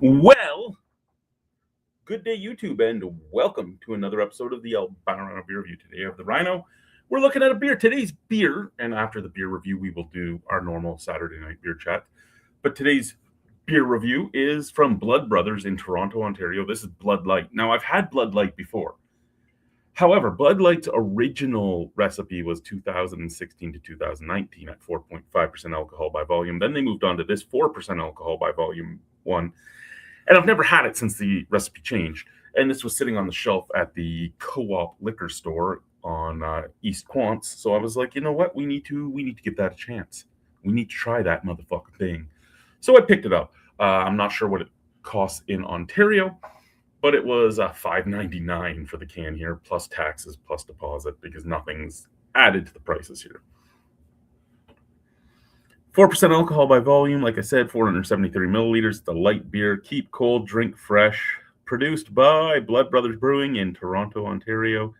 Well, good day, YouTube, and welcome to another episode of the Albino Beer Review. Today, I have the Rhino. We're looking at a beer. Today's beer, and after the beer review, we will do our normal Saturday night beer chat. But today's beer review is from Blood Brothers in Toronto, Ontario. This is Bud Light. Now, I've had Bud Light before. However, Bud Light's original recipe was 2016 to 2019 at 4.5% alcohol by volume. Then they moved on to this 4% alcohol by volume one. And I've never had it since the recipe changed. And this was sitting on the shelf at the Co-op liquor store on East Quants. So I was like, you know what? We need to give that a chance. We need to try that motherfucking thing. So I picked it up. I'm not sure what it costs in Ontario, but it was $5.99 for the can here, plus taxes, plus deposit, because nothing's added to the prices here. 4% alcohol by volume, like I said, 473 milliliters. The light beer, keep cold, drink fresh. Produced by Blood Brothers Brewing in Toronto, Ontario.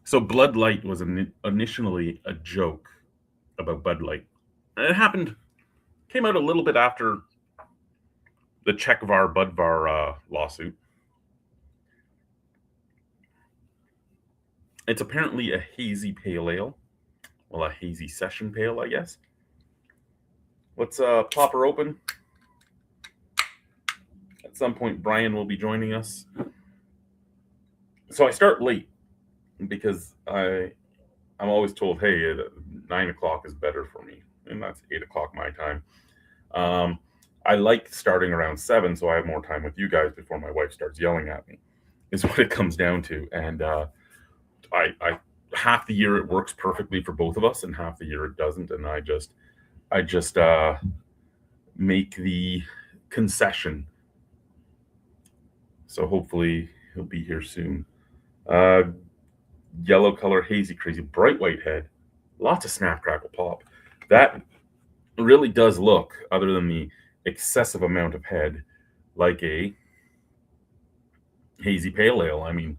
So Bud Light was initially a joke about Bud Light. And it came out a little bit after the Czechvar Budvar lawsuit. It's apparently a hazy pale ale. Well, a hazy session pale, I guess. Let's pop her open. At some point, Brian will be joining us. So I start late because I'm always told, hey, 9 o'clock is better for me, and that's 8 o'clock my time. I like starting around 7, so I have more time with you guys before my wife starts yelling at me. Is what it comes down to, and I half the year it works perfectly for both of us, and half the year it doesn't, and I just make the concession. So hopefully he'll be here soon. Yellow color, hazy, crazy, bright white head, lots of snap, crackle, pop. That really does look, other than the excessive amount of head, like a hazy pale ale. I mean,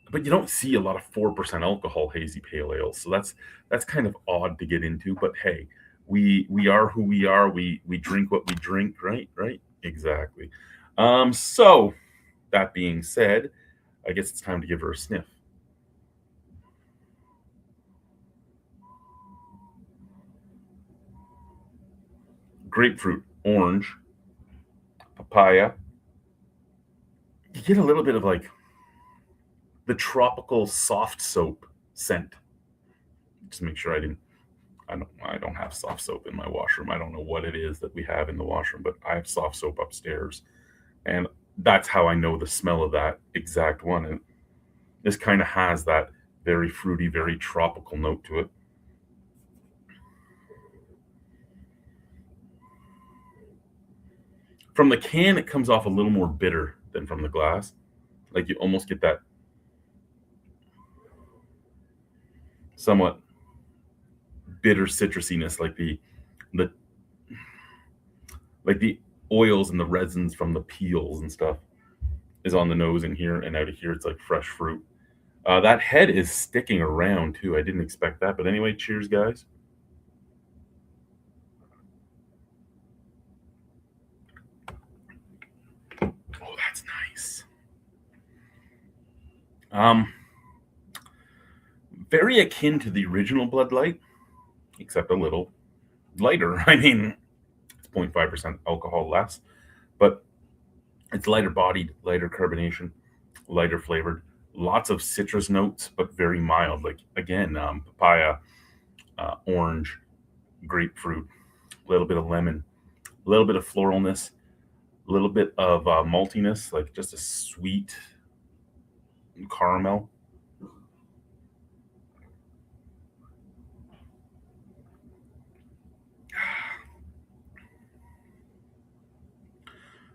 but you don't see a lot of 4% alcohol hazy pale ales, so that's kind of odd to get into. But hey, we are who we are. We drink what we drink, right? Right? Exactly. So that being said, I guess it's time to give her a sniff. Grapefruit, orange, papaya. You get a little bit of like the tropical soft soap scent. Just make sure I don't have soft soap in my washroom. I don't know what it is that we have in the washroom, but I have soft soap upstairs. And that's how I know the smell of that exact one. And this kind of has that very fruity, very tropical note to it. From the can, it comes off a little more bitter than from the glass. Like you almost get that somewhat bitter citrusiness, the like the oils and the resins from the peels and stuff is on the nose in here, and out of here it's like fresh fruit. That head is sticking around too. I didn't expect that, but anyway, cheers, guys. Oh, that's nice. Very akin to the original Bud Light, except a little lighter. I mean, it's 0.5% alcohol less, but it's lighter bodied, lighter carbonation, lighter flavored, lots of citrus notes, but very mild. Like again, papaya, orange, grapefruit, a little bit of lemon, a little bit of floralness, a little bit of maltiness, like just a sweet caramel.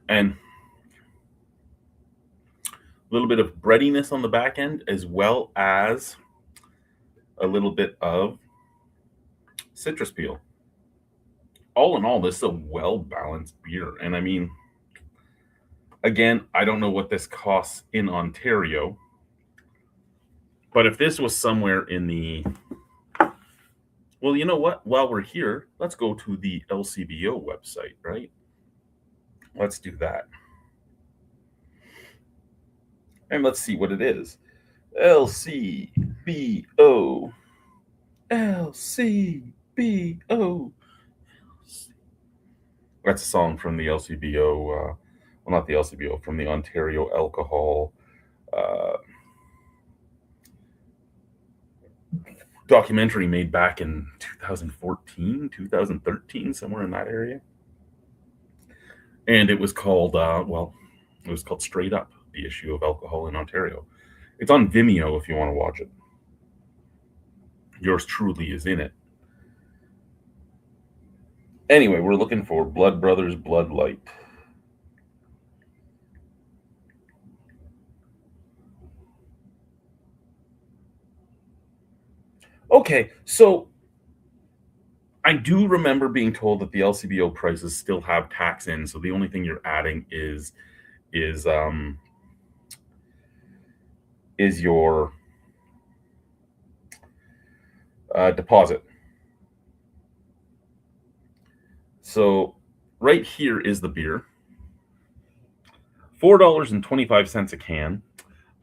And a little bit of breadiness on the back end, as well as a little bit of citrus peel. All in all, this is a well balanced beer. And I mean, again, I don't know what this costs in Ontario, But if this was somewhere in the, well, you know what? While we're here, let's go to the LCBO website, right? Let's do that. And let's see what it is. LCBO. LCBO. That's a song from the LCBO. Well, not the LCBO, from the Ontario Alcohol documentary made back in 2014, 2013, somewhere in that area. And it was called, it was called Straight Up, the issue of alcohol in Ontario. It's on Vimeo if you want to watch it. Yours truly is in it. Anyway, we're looking for Blood Brothers Blood Light. Okay, so I do remember being told that the LCBO prices still have tax in, so the only thing you're adding is is your deposit. So right here is the beer, $4.25 a can.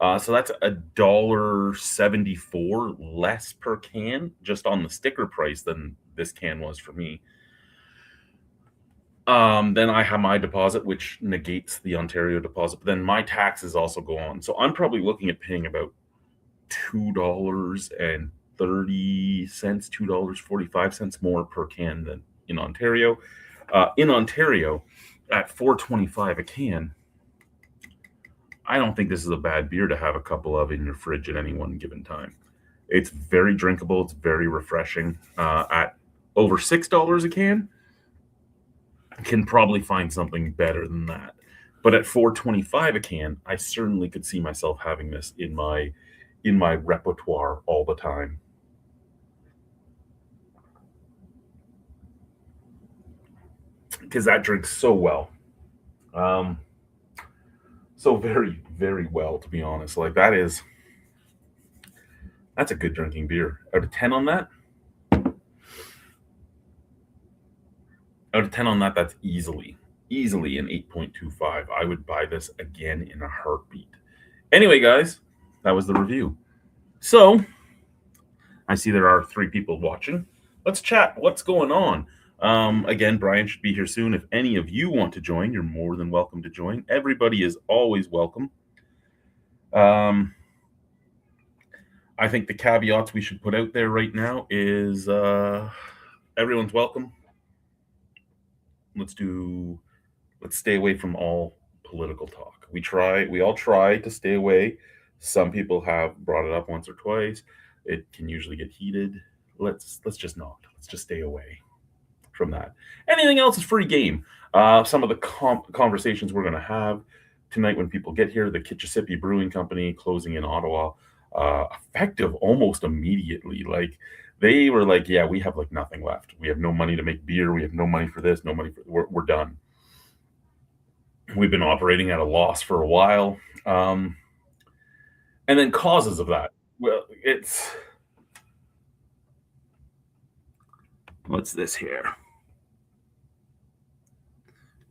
So that's $1.74 less per can, just on the sticker price than this can was for me. Then I have my deposit, which negates the Ontario deposit. But then my taxes also go on, so I'm probably looking at paying about $2.30, $2.45 more per can than in Ontario. In Ontario, at $4.25 a can, I don't think this is a bad beer to have a couple of in your fridge at any one given time. It's very drinkable. It's very refreshing. At over $6 a can, can probably find something better than that. But at $4.25 a can, I certainly could see myself having this in my repertoire all the time. Because that drinks so well. So very, very well, to be honest. Like that's a good drinking beer. Out of 10 on that? Out of 10 on that, that's easily an 8.25. I would buy this again in a heartbeat. Anyway, guys, that was the review. So, I see there are 3 people watching. Let's chat. What's going on? Again, Brian should be here soon. If any of you want to join, you're more than welcome to join. Everybody is always welcome. I think the caveats we should put out there right now is everyone's welcome. Let's stay away from all political talk. We all try to stay away. Some people have brought it up once or twice. It can usually get heated. Let's just not. Let's just stay away from that. Anything else is free game. Some of the conversations we're going to have tonight when people get here, the Kitchissippi Brewing Company closing in Ottawa, effective almost immediately. Like they were like, yeah, we have like nothing left. We have no money to make beer. We have no money for this, no money for, we're done. We've been operating at a loss for a while. And then causes of that. Well, what's this here?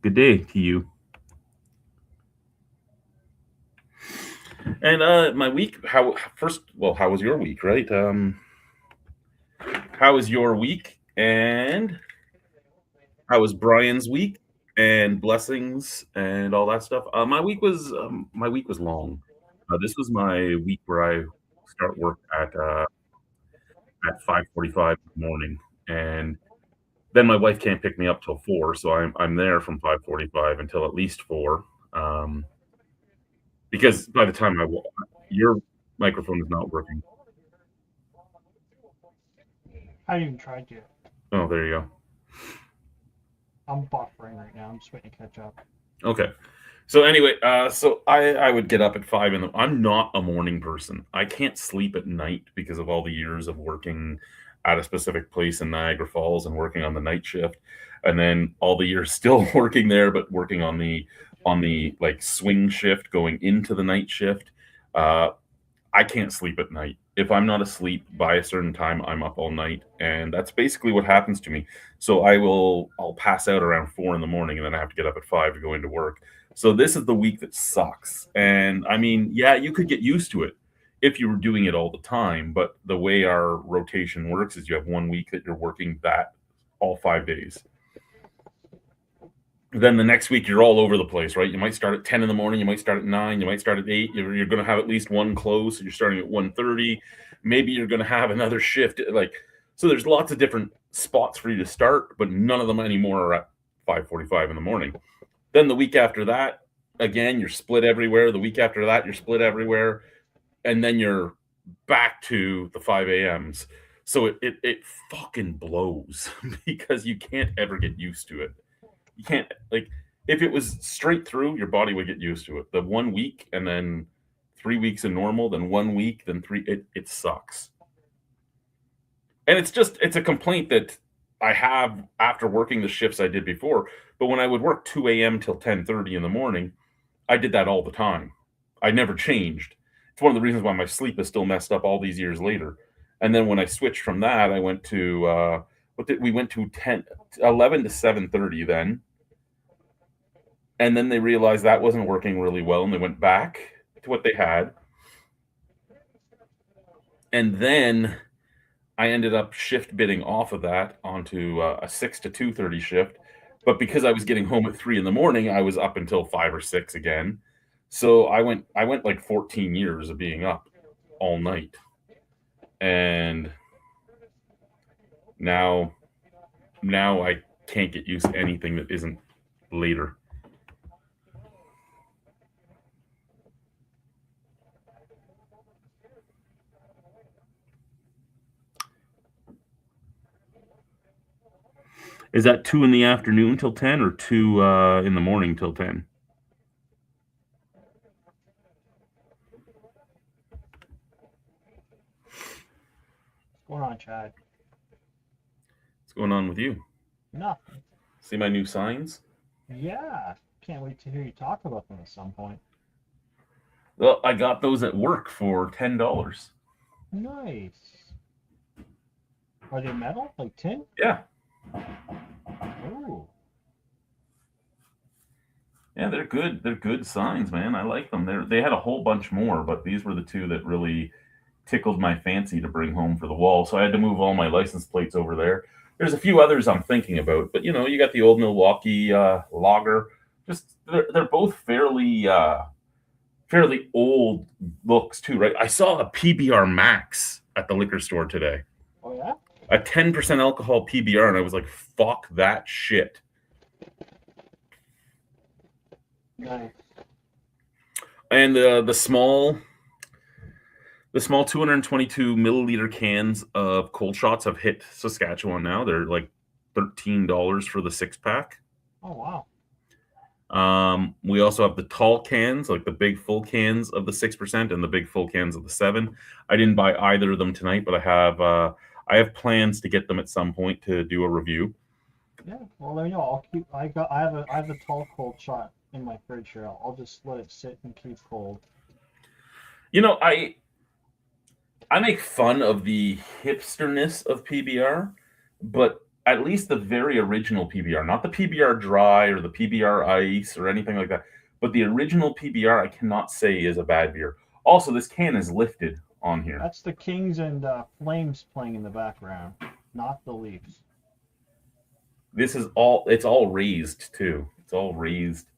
Good day to you. And my week, how was your week, right? How was your week? And how was Brian's week? And blessings and all that stuff. My week was long. This was my week where I start work at 5:45 in the morning, and then my wife can't pick me up till 4, so I'm there from 5:45 until at least 4. Because by the time your microphone is not working. I haven't even tried yet. Oh, there you go. I'm buffering right now. I'm just waiting to catch up. Okay. So anyway, so I would get up at 5 in the. I'm not a morning person. I can't sleep at night because of all the years of working at a specific place in Niagara Falls and working on the night shift, and then all the years still working there, but working on the like swing shift going into the night shift. I can't sleep at night. if I'm not asleep by a certain time, I'm up all night, and that's basically what happens to me. So I'll pass out around 4 in the morning, and then I have to get up at 5 to go into work. So this is the week that sucks. And I mean, yeah, you could get used to it if you were doing it all the time, but the way our rotation works is you have 1 week that you're working that all 5 days. Then the next week you're all over the place, right? You might start at 10 in the morning, you might start at 9, you might start at 8. You're going to have at least one close, so you're starting at 1:30. Maybe you're going to have another shift. So there's lots of different spots for you to start, but none of them anymore are at 5:45 in the morning. Then the week after that, again, you're split everywhere. The week after that, you're split everywhere. And then you're back to the 5 a.m.s. So it fucking blows because you can't ever get used to it. You can't, if it was straight through, your body would get used to it. The 1 week and then 3 weeks of normal, then 1 week, then three, it sucks. And it's a complaint that I have after working the shifts I did before. But when I would work 2 a.m. till 10:30 in the morning, I did that all the time. I never changed. It's one of the reasons why my sleep is still messed up all these years later. And then when I switched from that, I went to we went to 11 to 7:30 then. And then they realized that wasn't working really well, and they went back to what they had. And then I ended up shift bidding off of that onto a 6 to 2:30 shift. But because I was getting home at 3 in the morning, I was up until 5 or 6 again. So I went like 14 years of being up all night. And now I can't get used to anything that isn't later. Is that 2 in the afternoon till 10 or 2 in the morning till 10? What's going on, Chad? What's going on with you? Nothing. See my new signs? Yeah. Can't wait to hear you talk about them at some point. Well, I got those at work for $10. Nice. Are they metal? Like tin? Yeah. Ooh. Yeah, they're good. They're good signs, man. I like them. They had a whole bunch more, but these were the two that really tickled my fancy to bring home for the wall. So I had to move all my license plates over there. There's a few others I'm thinking about, but you got the old Milwaukee Logger. Just they're both fairly old looks too, right? I saw a PBR Max at the liquor store today. Oh yeah? A 10% alcohol PBR, and I was like, fuck that shit. Nice. And the small 222 milliliter cans of cold shots have hit Saskatchewan now. They're like $13 for the 6-pack. Oh wow. We also have the tall cans, like the big full cans of the 6% and the big full cans of the 7. I didn't buy either of them tonight, but I have plans to get them at some point to do a review. Yeah. Well, there you go. I have a tall cold shot in my fridge here. I'll just let it sit and keep cold. I make fun of the hipsterness of PBR, but at least the very original PBR, not the PBR dry or the PBR ice or anything like that, but the original PBR I cannot say is a bad beer. Also, this can is lifted on here. That's the Kings and Flames playing in the background, not the Leafs. It's all raised too. It's all raised.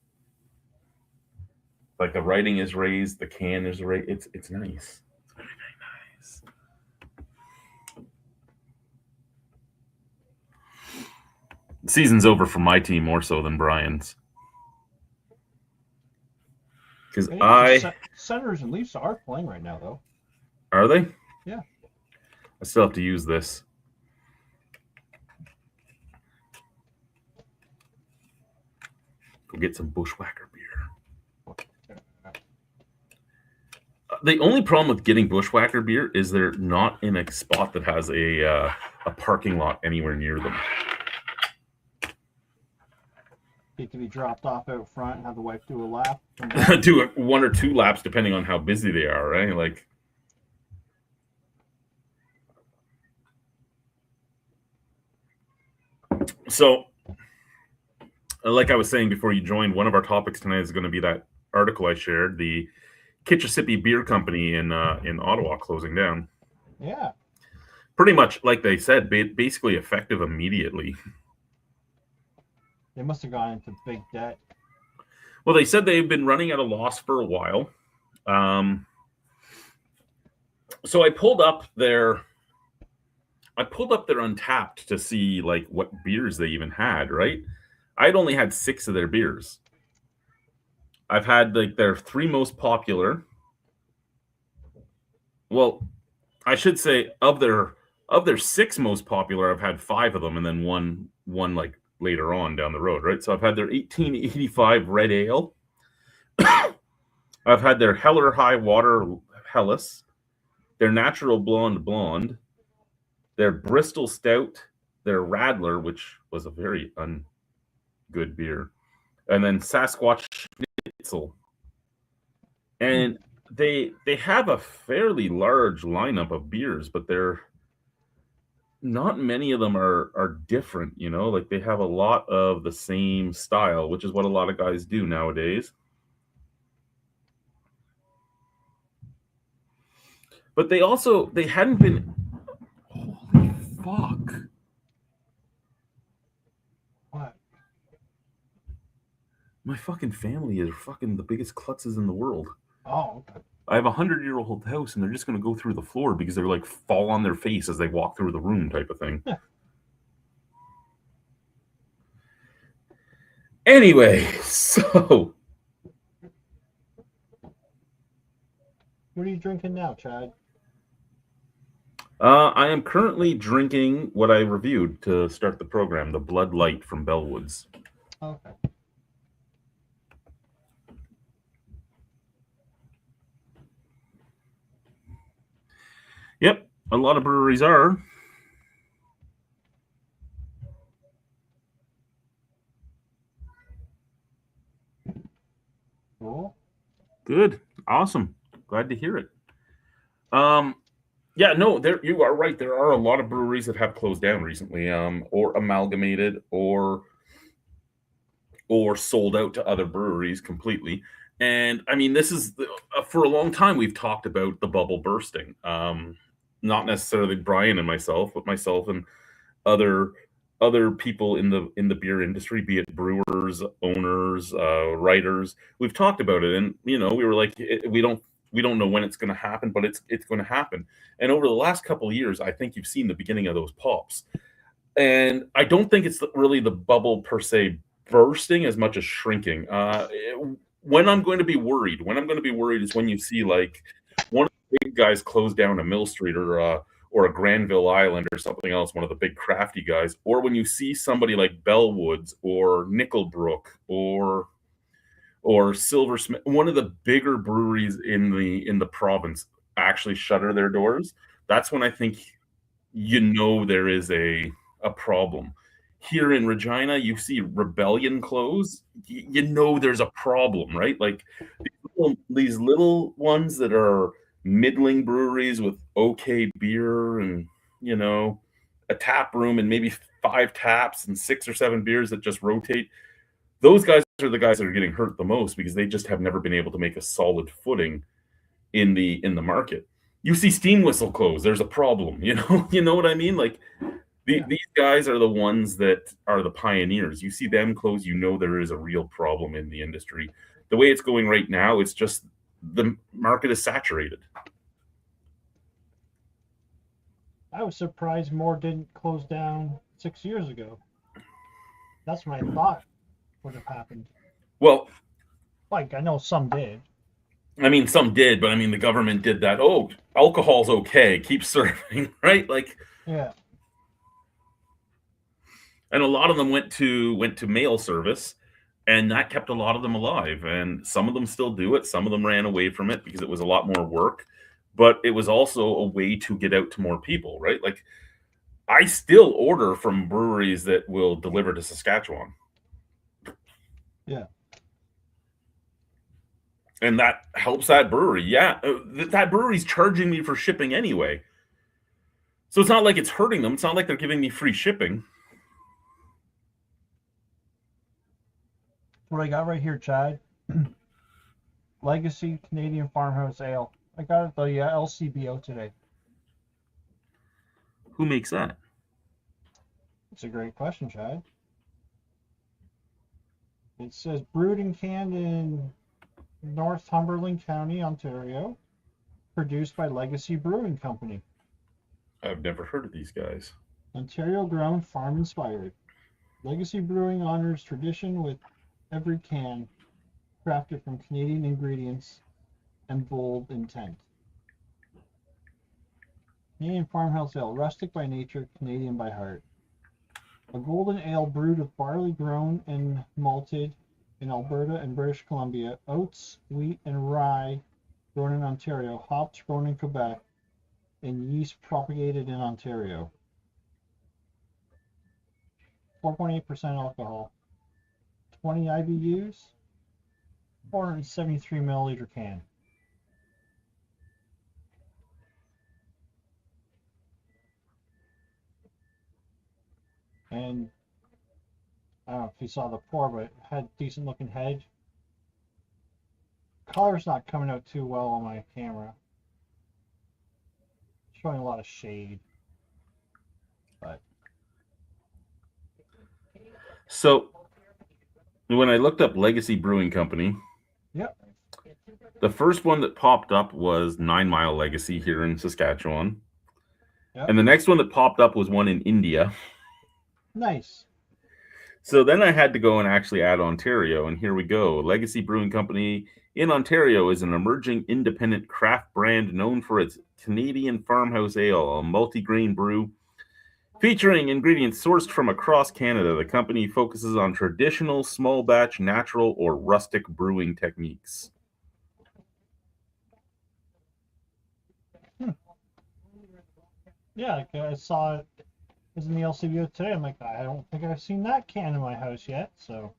Like the writing is raised, the can is raised. It's nice. It's very, very nice. The season's over for my team more so than Brian's. Because Senators and Leafs are playing right now, though. Are they? Yeah. I still have to use this. Go get some Bushwhacker beer. The only problem with getting Bushwhacker beer is they're not in a spot that has a parking lot anywhere near them. It can be dropped off out front and have the wife do a lap. Do 1 or 2 laps depending on how busy they are, right? Like, So, like I was saying before you joined, one of our topics tonight is going to be that article I shared, the Kitchissippi Beer Company in Ottawa closing down. Yeah. Pretty much, like they said, basically effective immediately. They must have gone into big debt. Well, they said they've been running at a loss for a while. So I pulled up their Untapped to see like what beers they even had, right? I'd only had 6 of their beers. I've had like their 3 most popular. Well, I should say of their 6 most popular, I've had 5 of them, and then one like later on down the road, right? So I've had their 1885 Red Ale. I've had their Heller High Water Helles, their Natural Blonde, their Bristol Stout, their Radler, which was a very good beer, and then Sasquatch Schnitzel. And they have a fairly large lineup of beers, but they're not many of them are different, you know, like they have a lot of the same style, which is what a lot of guys do nowadays. But they hadn't been. Holy fuck. What? My fucking family is fucking the biggest klutzes in the world. Oh, okay. I have a 100-year-old house, and they're just going to go through the floor because they're like fall on their face as they walk through the room, type of thing. Yeah. Anyway, so what are you drinking now, Chad? I am currently drinking what I reviewed to start the program, the Blood Light from Bellwoods. Okay. Yep, a lot of breweries are. Cool. Good. Awesome. Glad to hear it. Yeah, no, you are right. There are a lot of breweries that have closed down recently, or amalgamated, or sold out to other breweries completely. And I mean, this is for a long time we've talked about the bubble bursting. Not necessarily Brian and myself, but myself and other people in the beer industry, be it brewers, owners, writers. We've talked about it, and you know, we were like, we don't know when it's going to happen, but it's going to happen. And over the last couple of years, I think you've seen the beginning of those pops. And I don't think it's really the bubble per se bursting as much as shrinking. When I'm going to be worried is when you see like one of the big guys close down a Mill Street or a Granville Island or something else, one of the big crafty guys, or when you see somebody like Bellwoods or Nickelbrook or Silversmith, one of the bigger breweries in the province, actually shutter their doors. That's when I think there is a problem. Here in Regina, you see Rebellion close. There's a problem, right? Like these little ones that are middling breweries with okay beer and a tap room and maybe 5 taps and 6 or 7 beers that just rotate. Those guys are the guys that are getting hurt the most because they just have never been able to make a solid footing in the market. You see Steam Whistle close, there's a problem. You know what I mean? Like these guys are the ones that are the pioneers. You see them close, there is a real problem in the industry. The way it's going right now, it's just the market is saturated. I was surprised more didn't close down 6 years ago. That's what I thought would have happened. Well, like I know some did. I mean, some did, but I mean, the government did that. Oh, alcohol's okay, keep serving, right? Like, yeah. And a lot of them went to mail service, and that kept a lot of them alive. And some of them still do it. Some of them ran away from it because it was a lot more work, but it was also a way to get out to more people, right? Like, I still order from breweries that will deliver to Saskatchewan. Yeah. And that helps that brewery. Yeah. That brewery's charging me for shipping anyway. So it's not like it's hurting them. It's not like they're giving me free shipping. What I got right here, Chad. Legacy Canadian Farmhouse Ale. I got it at the LCBO today. Who makes that? It's a great question, Chad. It says brewed and canned in Northumberland County, Ontario. Produced by Legacy Brewing Company. I've never heard of these guys. Ontario grown, farm inspired. Legacy Brewing honors tradition with every can, crafted from Canadian ingredients and bold intent. Canadian Farmhouse Ale, rustic by nature, Canadian by heart. A golden ale brewed with barley grown and malted in Alberta and British Columbia, oats, wheat, and rye grown in Ontario, hops grown in Quebec, and yeast propagated in Ontario. 4.8% alcohol, 20 IBUs, 473 milliliter can. And I don't know if you saw the pour, but it had decent looking head. Color's not coming out too well on my camera. Showing a lot of shade. But so when I looked up Legacy Brewing Company, yep. The first one that popped up was 9 Mile Legacy here in Saskatchewan. Yep. And the next one that popped up was one in India. Nice. So then I had to go and actually add Ontario, and here we go. Legacy Brewing Company in Ontario is an emerging independent craft brand known for its Canadian Farmhouse Ale, a multi-grain brew featuring ingredients sourced from across Canada. The company focuses on traditional, small batch, natural, or rustic brewing techniques. Yeah, I saw it. It was in the LCBO today. I'm like, I don't think I've seen that can in my house yet. So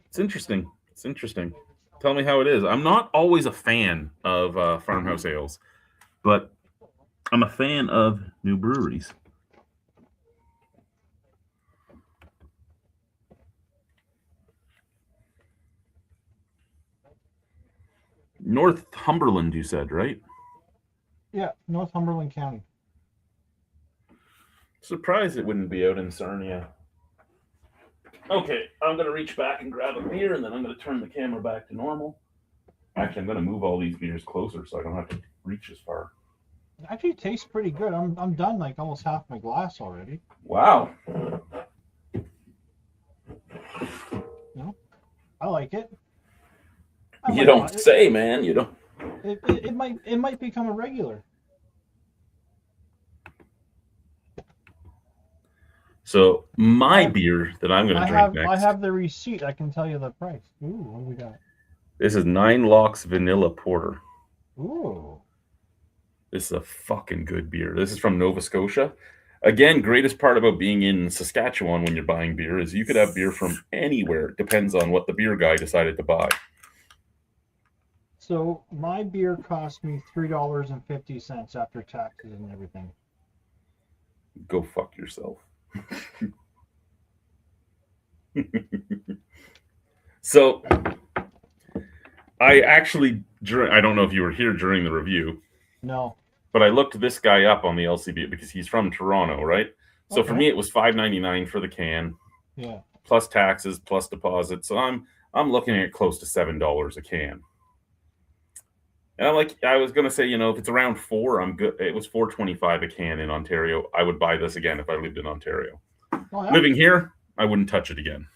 it's interesting. It's interesting. Tell me how it is. I'm not always a fan of farmhouse ales, but I'm a fan of new breweries. Northumberland, you said, right? yeah, Northumberland County. Surprised it wouldn't be out in Sarnia. Okay, I'm going to reach back and grab a beer, and then I'm going to turn the camera back to normal. Actually, I'm going to move all these beers closer so I don't have to reach as far. It actually tastes pretty good. I'm done like almost half my glass already. Wow. No, I like it. You don't say, man. You don't. It might become a regular. So my beer that I'm going to drink next. I have the receipt. I can tell you the price. Ooh, what do we got? This is 9 Locks Vanilla Porter. Ooh. This is a fucking good beer. This is from Nova Scotia. Again, greatest part about being in Saskatchewan when you're buying beer is you could have beer from anywhere. It depends on what the beer guy decided to buy. So my beer cost me $3.50 after taxes and everything. Go fuck yourself. So I actually, I don't know if you were here during the review. No. But I looked this guy up on the LCB because he's from Toronto, right? So for me, it was $5.99 for the can. Yeah. Plus taxes, plus deposit. So I'm looking at close to $7 a can. And I was gonna say, if it's around $4, I'm good. It was $4.25 a can in Ontario. I would buy this again if I lived in Ontario. Oh, yeah. Living here, I wouldn't touch it again.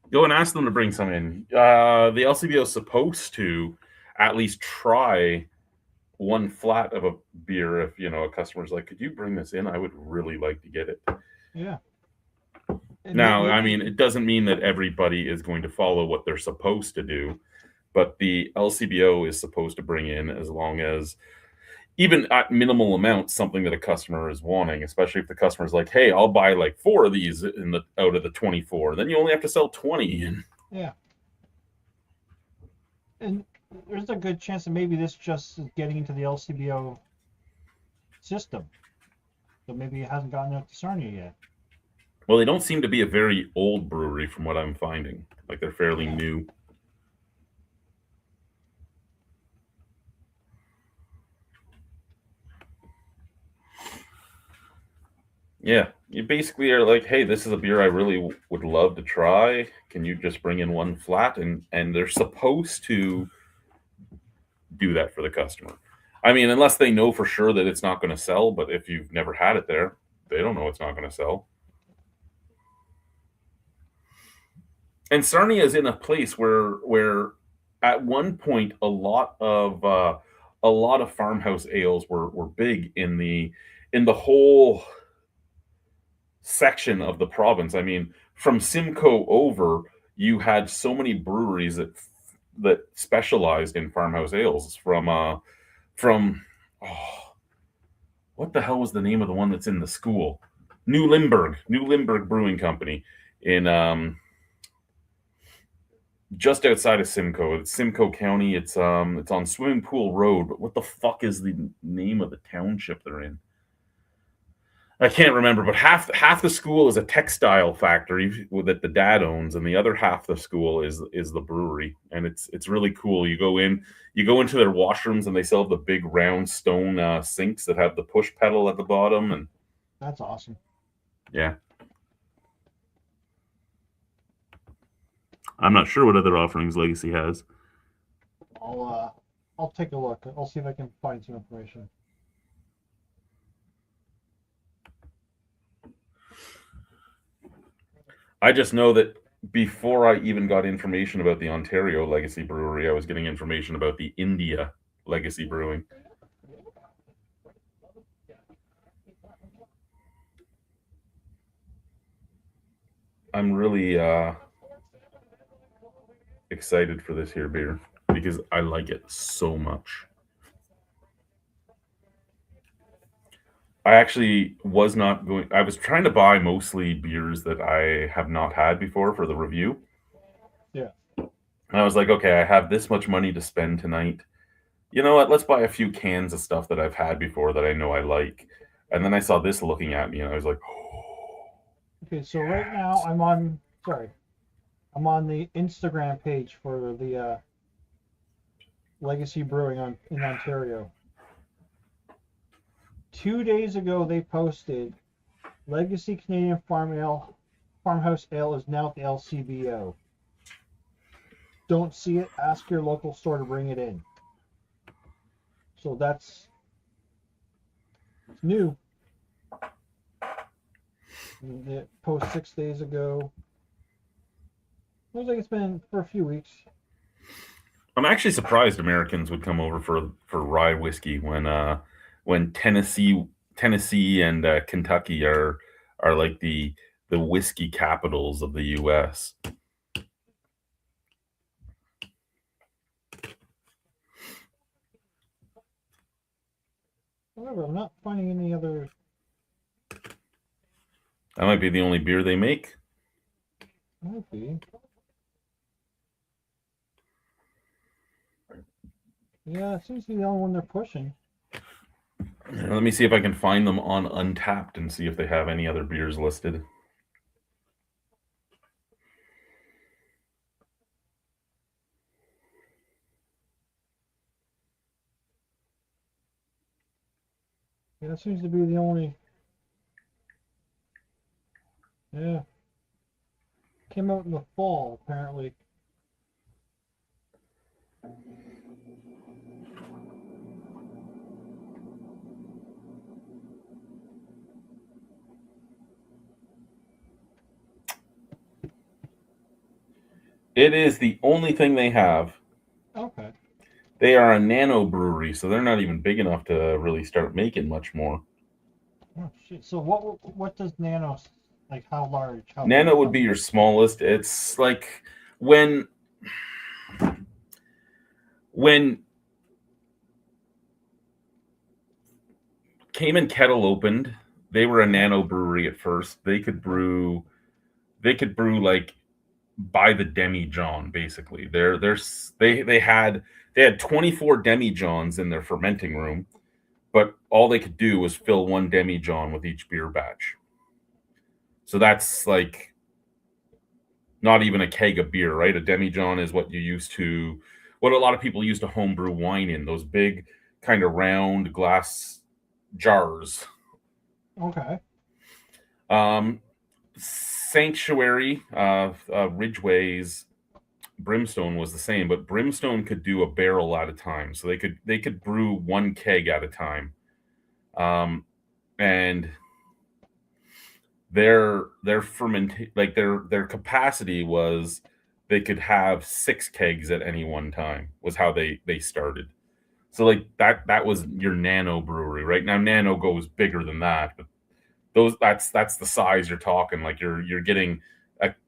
Go and ask them to bring some in. The LCBO is supposed to at least try one flat of a beer if, a customer's like, could you bring this in? I would really like to get it. Yeah. Now, I mean, it doesn't mean that everybody is going to follow what they're supposed to do, but the LCBO is supposed to bring in as long as even at minimal amounts, something that a customer is wanting, especially if the customer is like, "Hey, I'll buy like 4 of these out of the 24." Then you only have to sell 20. And Yeah. And there's a good chance that maybe this just is getting into the LCBO system. So maybe it hasn't gotten out to Sarnia yet. well, they don't seem to be a very old brewery from what I'm finding. Like they're fairly new. Yeah, you basically are like, "Hey, this is a beer I really would love to try. Can you just bring in one flat?" And they're supposed to do that for the customer. I mean, unless they know for sure that it's not going to sell, but if you've never had it there, they don't know it's not going to sell. And Sarnia is in a place where at one point a lot of farmhouse ales were big in the whole section of the province. I mean, from Simcoe over, you had so many breweries that specialized in farmhouse ales. From oh, what the hell was the name of the one that's in the school? New Limburg Brewing Company in just outside of Simcoe. It's Simcoe County. It's on Swimming Pool Road. But what the fuck is the name of the township they're in? I can't remember, but half the school is a textile factory that the dad owns, and the other half the school is the brewery, and it's really cool. You go into their washrooms, and they still have the big round stone sinks that have the push pedal at the bottom, and That's awesome. yeah. I'm not sure what other offerings Legacy has. I'll take a look. I'll see if I can find some information. I just know that before I even got information about the Ontario Legacy Brewery, I was getting information about the India Legacy Brewing. I'm really excited for this here beer because I like it so much. I actually was not going. I was trying to buy mostly beers that I have not had before for the review. Yeah. And I was like, okay, I have this much money to spend tonight. You know what? Let's buy a few cans of stuff that I've had before that I know I like. And then I saw this looking at me, and I was like, oh. Okay, so right now I'm on the Instagram page for the Legacy Brewing in Ontario. 2 days ago they posted Legacy Canadian Farmhouse Ale is now at the LCBO. Don't see it, ask your local store to bring it in. So it's new. It post 6 days ago. Looks like it's been for a few weeks. I'm actually surprised Americans would come over for rye whiskey when Tennessee and Kentucky are like the whiskey capitals of the U.S. However, I'm not finding any other. That might be the only beer they make. Might be. Yeah, it seems to be the only one they're pushing. Let me see if I can find them on Untapped and see if they have any other beers listed. Yeah, that seems to be the only. Yeah. Came out in the fall, apparently. It is the only thing they have. Okay. They are a nano brewery, so they're not even big enough to really start making much more. Oh shit. So what does nano, like, how large? How Nano big? would be your smallest. It's like when when Cayman Kettle opened. They were a nano brewery at first. They could brew like by the demijohn, basically. They had 24 demijohns in their fermenting room, but all they could do was fill one demijohn with each beer batch. So that's like not even a keg of beer, right? A demijohn is what a lot of people used to homebrew wine in, those big kind of round glass jars. Okay. Sanctuary, Ridgway's Brimstone was the same, but Brimstone could do a barrel at a time, so they could brew one keg at a time, and their their capacity was they could have 6 kegs at any one time was how they started. So like that was your nano brewery. Right now, nano goes bigger than that, but that's the size you're talking. Like you're getting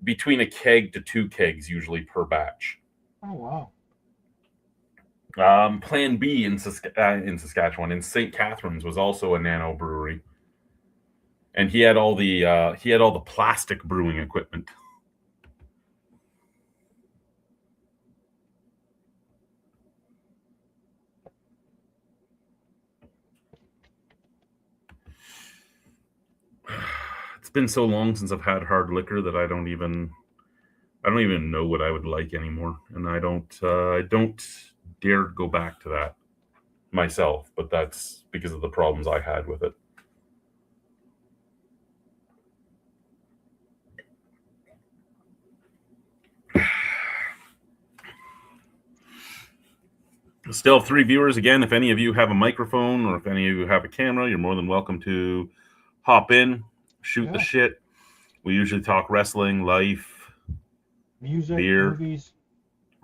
between a keg to 2 kegs usually per batch. Oh wow. Plan B in Saskatchewan, in St. Catharines, was also a nano brewery, and he had all the plastic brewing equipment. It's been so long since I've had hard liquor that I don't even know what I would like anymore, and I don't dare go back to that myself. But that's because of the problems I had with it. Still have 3 viewers. Again, if any of you have a microphone or if any of you have a camera, you're more than welcome to hop in, shoot the shit. We usually talk wrestling, life, music, beer, movies.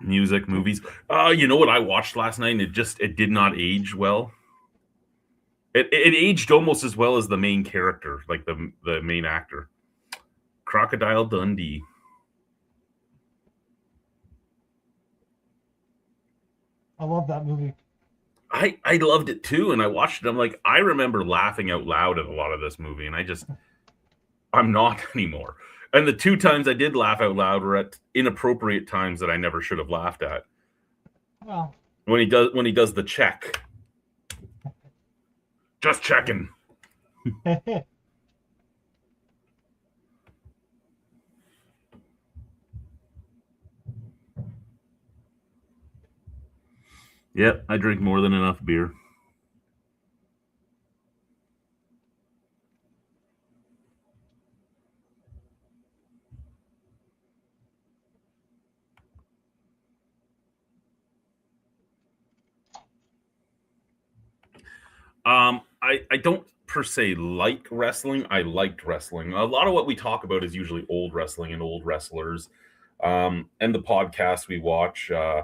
Music, movies. You know what I watched last night, and it did not age well. It aged almost as well as the main character, like the main actor. Crocodile Dundee. I love that movie. I loved it too, and I watched it. I'm like, I remember laughing out loud at a lot of this movie, and I'm not anymore. And the 2 times I did laugh out loud were at inappropriate times that I never should have laughed at. Well, when he does the check, just checking. Yep, I drink more than enough beer. I don't per se like wrestling. I liked wrestling. A lot of what we talk about is usually old wrestling and old wrestlers, and the podcast we watch. I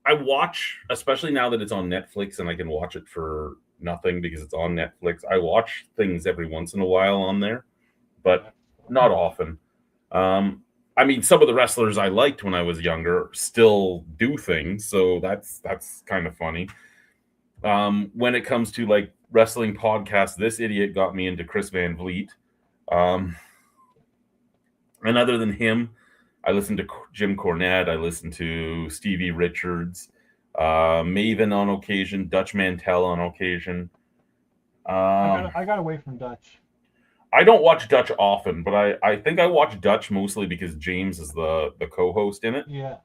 watch, especially now that it's on Netflix and I can watch it for nothing because it's on Netflix. I watch things every once in a while on there, but not often. I mean, some of the wrestlers I liked when I was younger still do things, so that's kind of funny. When it comes to like wrestling podcasts, this idiot got me into Chris Van Vliet. And other than him, I listen to Jim Cornette. I listen to Stevie Richards, Maven on occasion, Dutch Mantel on occasion. I got away from Dutch. I don't watch Dutch often, but I think I watch Dutch mostly because James is the co-host in it. Yeah.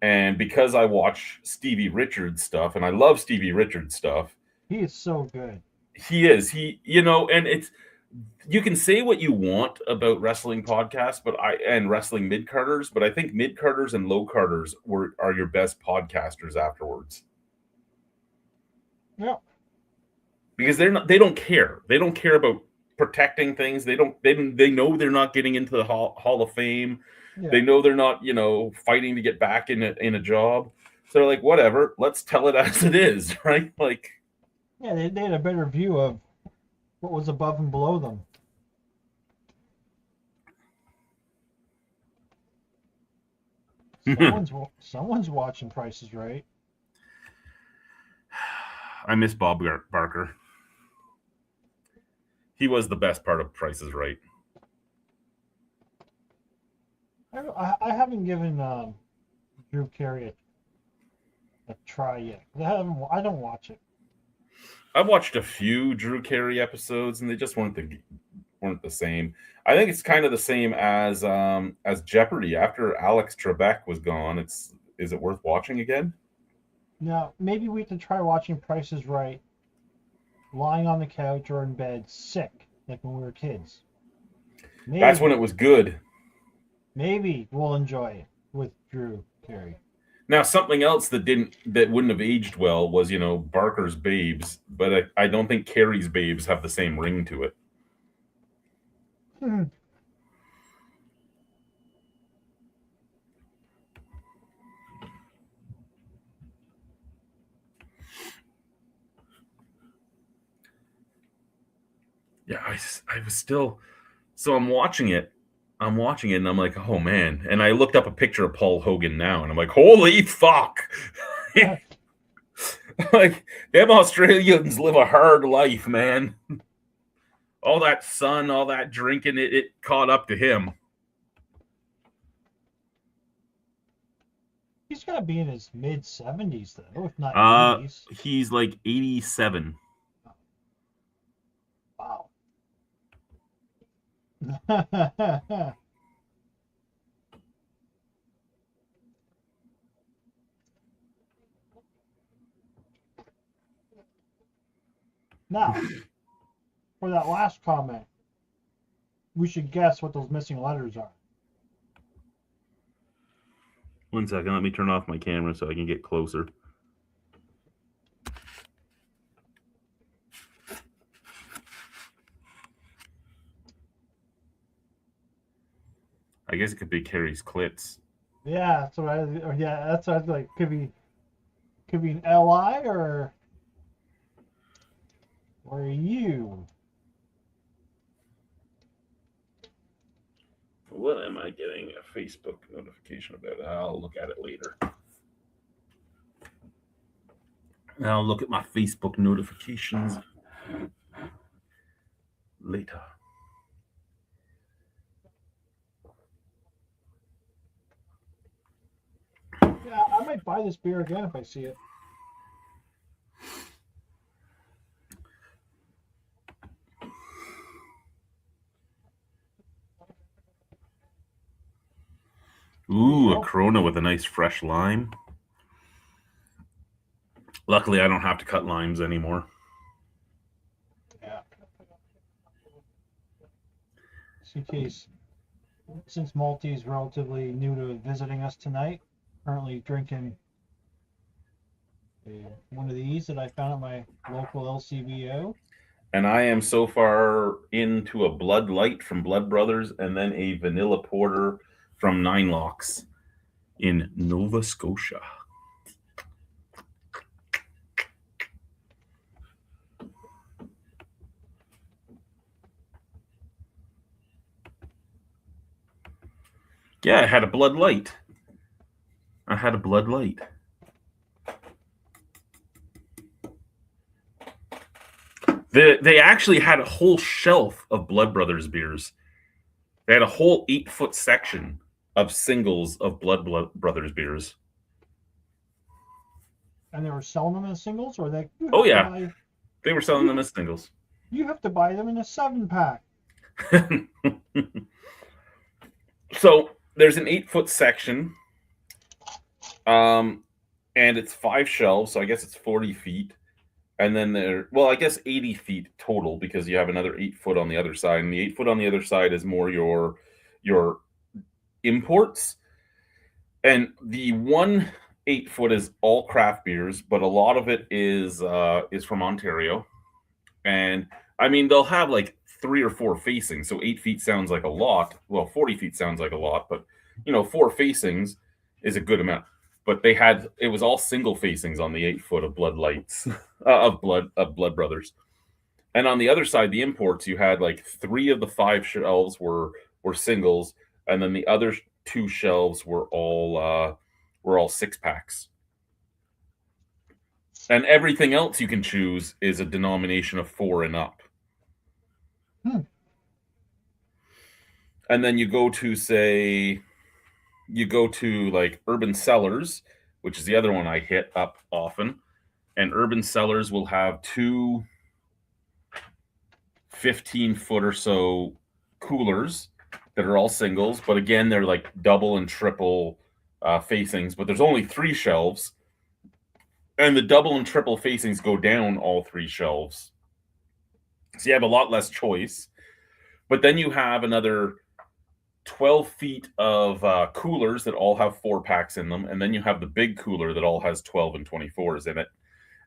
And because I watch Stevie Richards stuff, and I love Stevie Richards stuff. He is so good. He is. And it's, you can say what you want about wrestling podcasts, and wrestling mid-carders, but I think mid-carders and low-carders are your best podcasters afterwards. Yeah. Because they don't care. They don't care about protecting things. They know they're not getting into the Hall of Fame. Yeah. They know they're not, fighting to get back in a job. So they're like, whatever, let's tell it as it is, right? Like, yeah, they had a better view of what was above and below them. Someone's watching Price is Right. I miss Bob Barker. He was the best part of Price is Right. I haven't given Drew Carey a try yet. I don't watch it. I've watched a few Drew Carey episodes, and they just weren't the same. I think it's kind of the same as Jeopardy. After Alex Trebek was gone, is it worth watching again? Now, maybe we can try watching Price is Right lying on the couch or in bed sick, like when we were kids. Maybe. That's when it was good. Maybe we'll enjoy it with Drew Carey. Now, something else that wouldn't have aged well was, Barker's Babes, but I don't think Carey's Babes have the same ring to it. Yeah, I was still. So I'm watching it, and I'm like, oh man. And I looked up a picture of Paul Hogan now, and I'm like, holy fuck. Like, them Australians live a hard life, man. All that sun, all that drinking, it caught up to him. He's got to be in his mid-70s, though, if not 80s. He's like 87. Wow. Now, for that last comment, we should guess what those missing letters are. 1 second, let me turn off my camera so I can get closer. I guess it could be Carey's clits. Yeah, that's what I was like. Could be an LI or you. What am I getting a Facebook notification about? I'll look at it later. I'll look at my Facebook notifications later. Yeah, I might buy this beer again if I see it. Ooh, a Corona with a nice fresh lime. Luckily, I don't have to cut limes anymore. Yeah. CT's, since Malty is relatively new to visiting us tonight, currently drinking one of these that I found at my local LCBO. And I am so far into a Blood Light from Blood Brothers and then a vanilla porter from Nine Locks in Nova Scotia. Yeah, I had a Blood Light. They actually had a whole shelf of Blood Brothers beers. They had a whole 8-foot section of singles of Blood Brothers beers. And they were selling them as singles, or they? Oh yeah, they were selling them as singles. You have to buy them in a 7-pack. So there's an 8-foot section, and it's 5 shelves, so I guess it's 40 feet. And then I guess 80 feet total, because you have another 8 foot on the other side. And the 8 foot on the other side is more your imports. And the 8 foot is all craft beers, but a lot of it is from Ontario. And I mean, they'll have like 3 or 4 facings. So 8 feet sounds like a lot. Well, 40 feet sounds like a lot, but 4 facings is a good amount. But it was all single facings on the 8 foot of Blood Lights of Blood Brothers. And on the other side, the imports, you had like 3 of the 5 shelves were singles, and then the other 2 shelves were all 6-packs. And everything else you can choose is a denomination of 4 and up. And then you go to like Urban Cellars, which is the other one I hit up often. And Urban Cellars will have 2 15-foot or so coolers that are all singles, but again, they're like double and triple facings, but there's only 3 shelves, and the double and triple facings go down all 3 shelves. So you have a lot less choice. But then you have another 12 feet of coolers that all have 4-packs in them, and then you have the big cooler that all has 12 and 24s in it.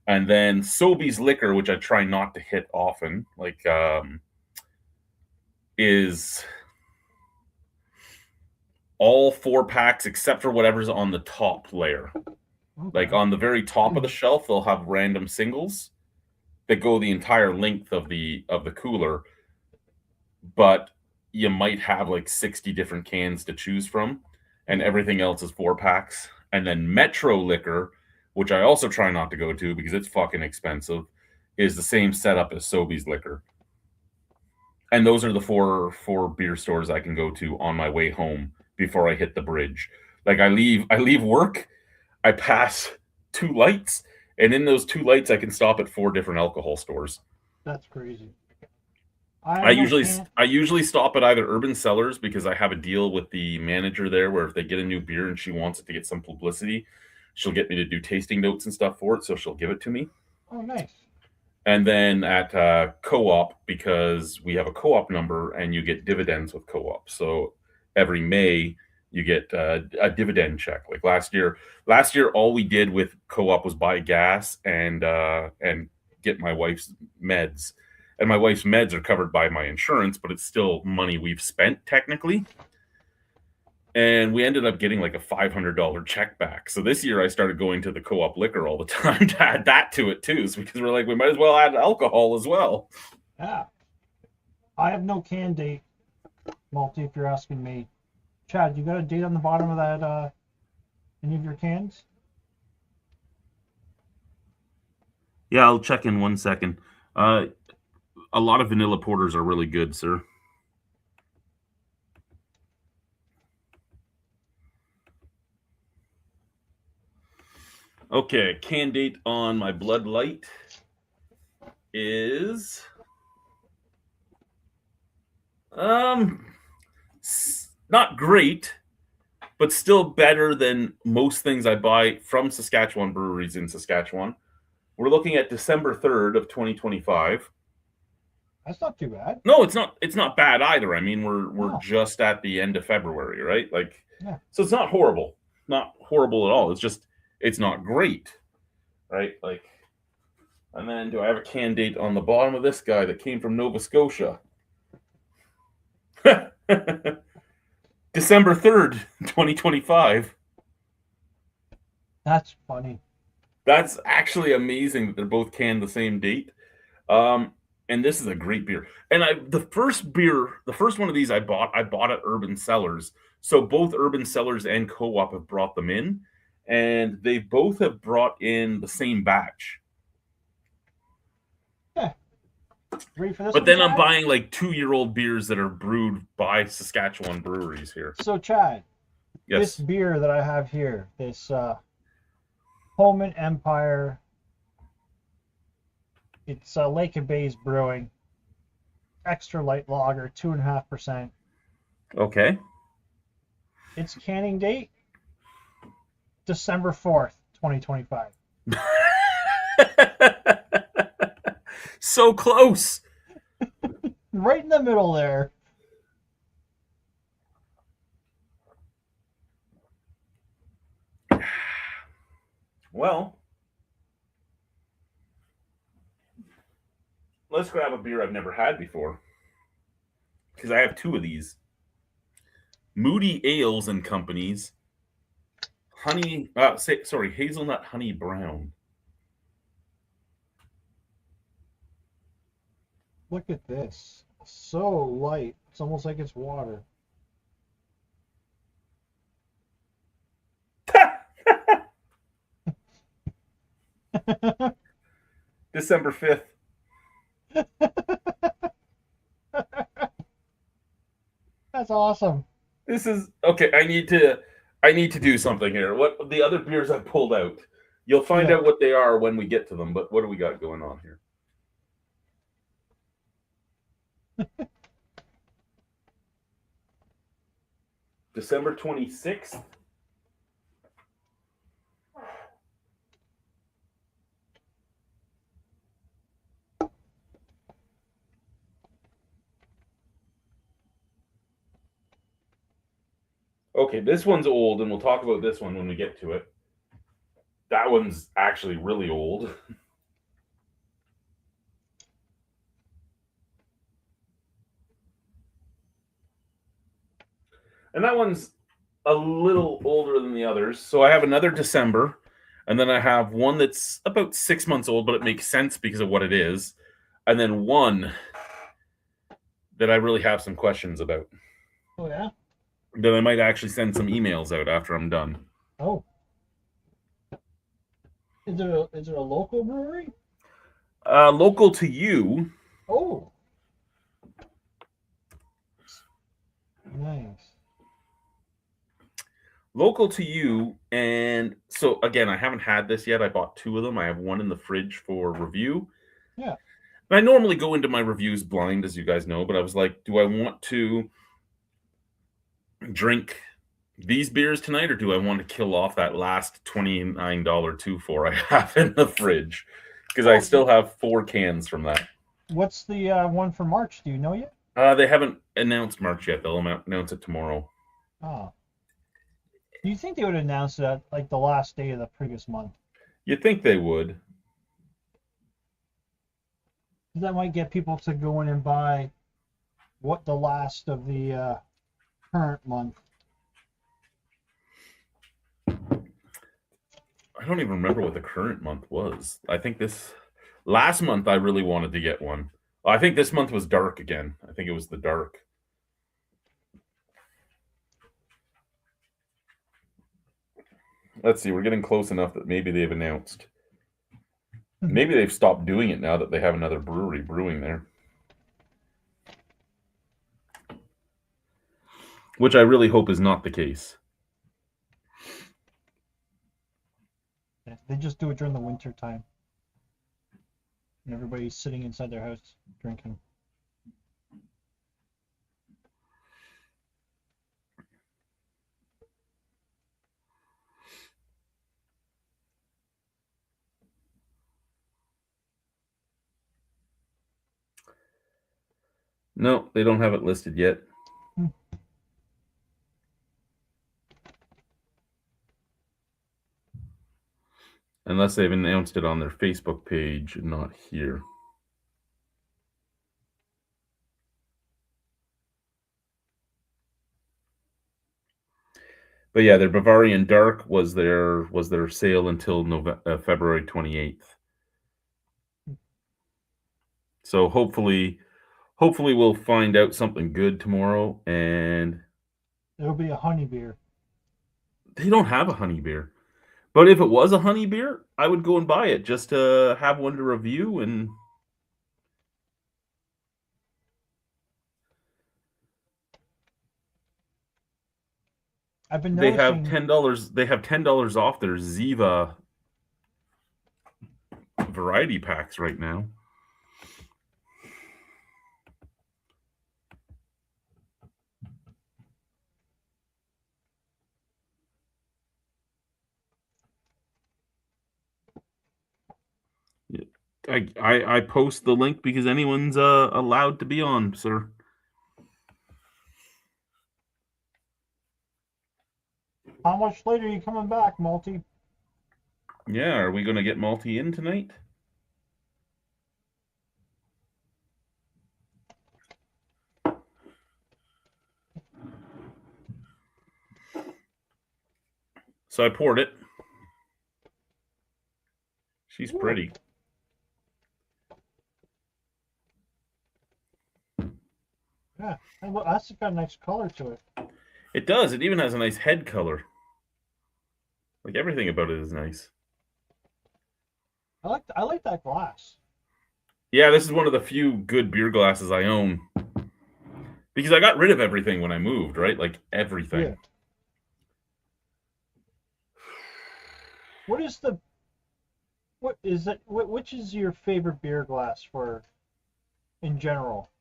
And then Sobeys Liquor, which I try not to hit often, like is all 4-packs except for whatever's on the top layer. Okay. Like on the very top of the shelf, they'll have random singles that go the entire length of the cooler, but you might have like 60 different cans to choose from, and everything else is 4-packs. And then Metro Liquor, which I also try not to go to because it's fucking expensive, is the same setup as Sobeys Liquor. And those are the four beer stores I can go to on my way home before I hit the bridge. Like I leave work, I pass 2 lights, and in those 2 lights I can stop at 4 different alcohol stores. That's crazy. I usually stop at either Urban Cellars because I have a deal with the manager there where if they get a new beer and she wants it to get some publicity, she'll get me to do tasting notes and stuff for it, so she'll give it to me. Oh, nice. And then at Co-op, because we have a Co-op number and you get dividends with Co-op. So every May you get a dividend check. Like last year, all we did with Co-op was buy gas and get my wife's meds. And my wife's meds are covered by my insurance, but it's still money we've spent technically. And we ended up getting like a $500 check back. So this year I started going to the Co-op Liquor all the time to add that to it too. So because we're like, we might as well add alcohol as well. Yeah. I have no can date, Multi, if you're asking me. Chad, you got a date on the bottom of that, any of your cans? Yeah, I'll check in 1 second. A lot of vanilla porters are really good, sir. Okay, can date on my Bud Light is not great, but still better than most things I buy from Saskatchewan breweries in Saskatchewan. We're looking at December 3rd of 2025. That's not too bad. No, it's not bad either. I mean, we're No. just at the end of February, right? Like, yeah. So it's not horrible. Not horrible at all. It's just it's not great, right? Like, and then do I have a can date on the bottom of this guy that came from Nova Scotia? December 3rd, 2025. That's funny. That's actually amazing that they're both canned the same date. And this is a great beer. And the first one of these I bought at Urban Cellars. So both Urban Cellars and Co-op have brought them in, and they both have brought in the same batch. Yeah. Ready for this? But then I'm buying like 2-year-old beers that are brewed by Saskatchewan breweries here. So Chad, yes. This beer that I have here, this Holman Empire, it's Lake and Bays Brewing, extra light lager, 2.5%. Okay. Its canning date, December 4th, 2025. So close. Right in the middle there. Well, let's grab a beer I've never had before, because I have 2 of these. Moody Ales and Company's Hazelnut Honey Brown. Look at this. So light. It's almost like it's water. December 5th. That's awesome. This is okay. I need to do something here. What the other beers I pulled out? You'll find Yeah. out what they are when we get to them. But what do we got going on here? December 26th. Okay, this one's old, and we'll talk about this one when we get to it. That one's actually really old. And that one's a little older than the others. So I have another December, and then I have one that's about 6 months old, but it makes sense because of what it is. And then one that I really have some questions about. Oh yeah. That I might actually send some emails out after I'm done. Oh. Is it a local brewery? Local to you. Oh. Nice. Local to you. And so, again, I haven't had this yet. I bought 2 of them. I have one in the fridge for review. Yeah. And I normally go into my reviews blind, as you guys know, but I was like, do I want to drink these beers tonight, or do I want to kill off that last $29 2-4 I have in the fridge? Because I still have 4 cans from that. What's the one for March? Do you know yet? They haven't announced March yet. They'll announce it tomorrow. Oh. Do you think they would announce that like the last day of the previous month? You'd think they would. That might get people to go in and buy what the last of the current month. I don't even remember what the current month was. I think last month I really wanted to get one. I think this month was dark again. I think it was the dark. Let's see. We're getting close enough that maybe they've announced. Maybe they've stopped doing it now that they have another brewery brewing there. Which I really hope is not the case. They just do it during the winter time. And everybody's sitting inside their house drinking. No, they don't have it listed yet. Unless they've announced it on their Facebook page and not here. But yeah, their Bavarian Dark was their sale until February 28th. So hopefully we'll find out something good tomorrow, and it'll be a honey beer. They don't have a honey beer. But if it was a honey beer, I would go and buy it just to have one to review. And I've been they have noticing $10. They have $10 off their Ziva variety packs right now. I post the link because anyone's allowed to be on, sir. How much later are you coming back, Multi? Yeah, are we going to get Multi in tonight? So I poured it. She's pretty. Yeah, that's got a nice color to it. It does. It even has a nice head color. Like everything about it is nice. I like that glass. Yeah, this is one of the few good beer glasses I own because I got rid of everything when I moved, right? Like everything. Yeah. What is the what is it? Which is your favorite beer glass for in general?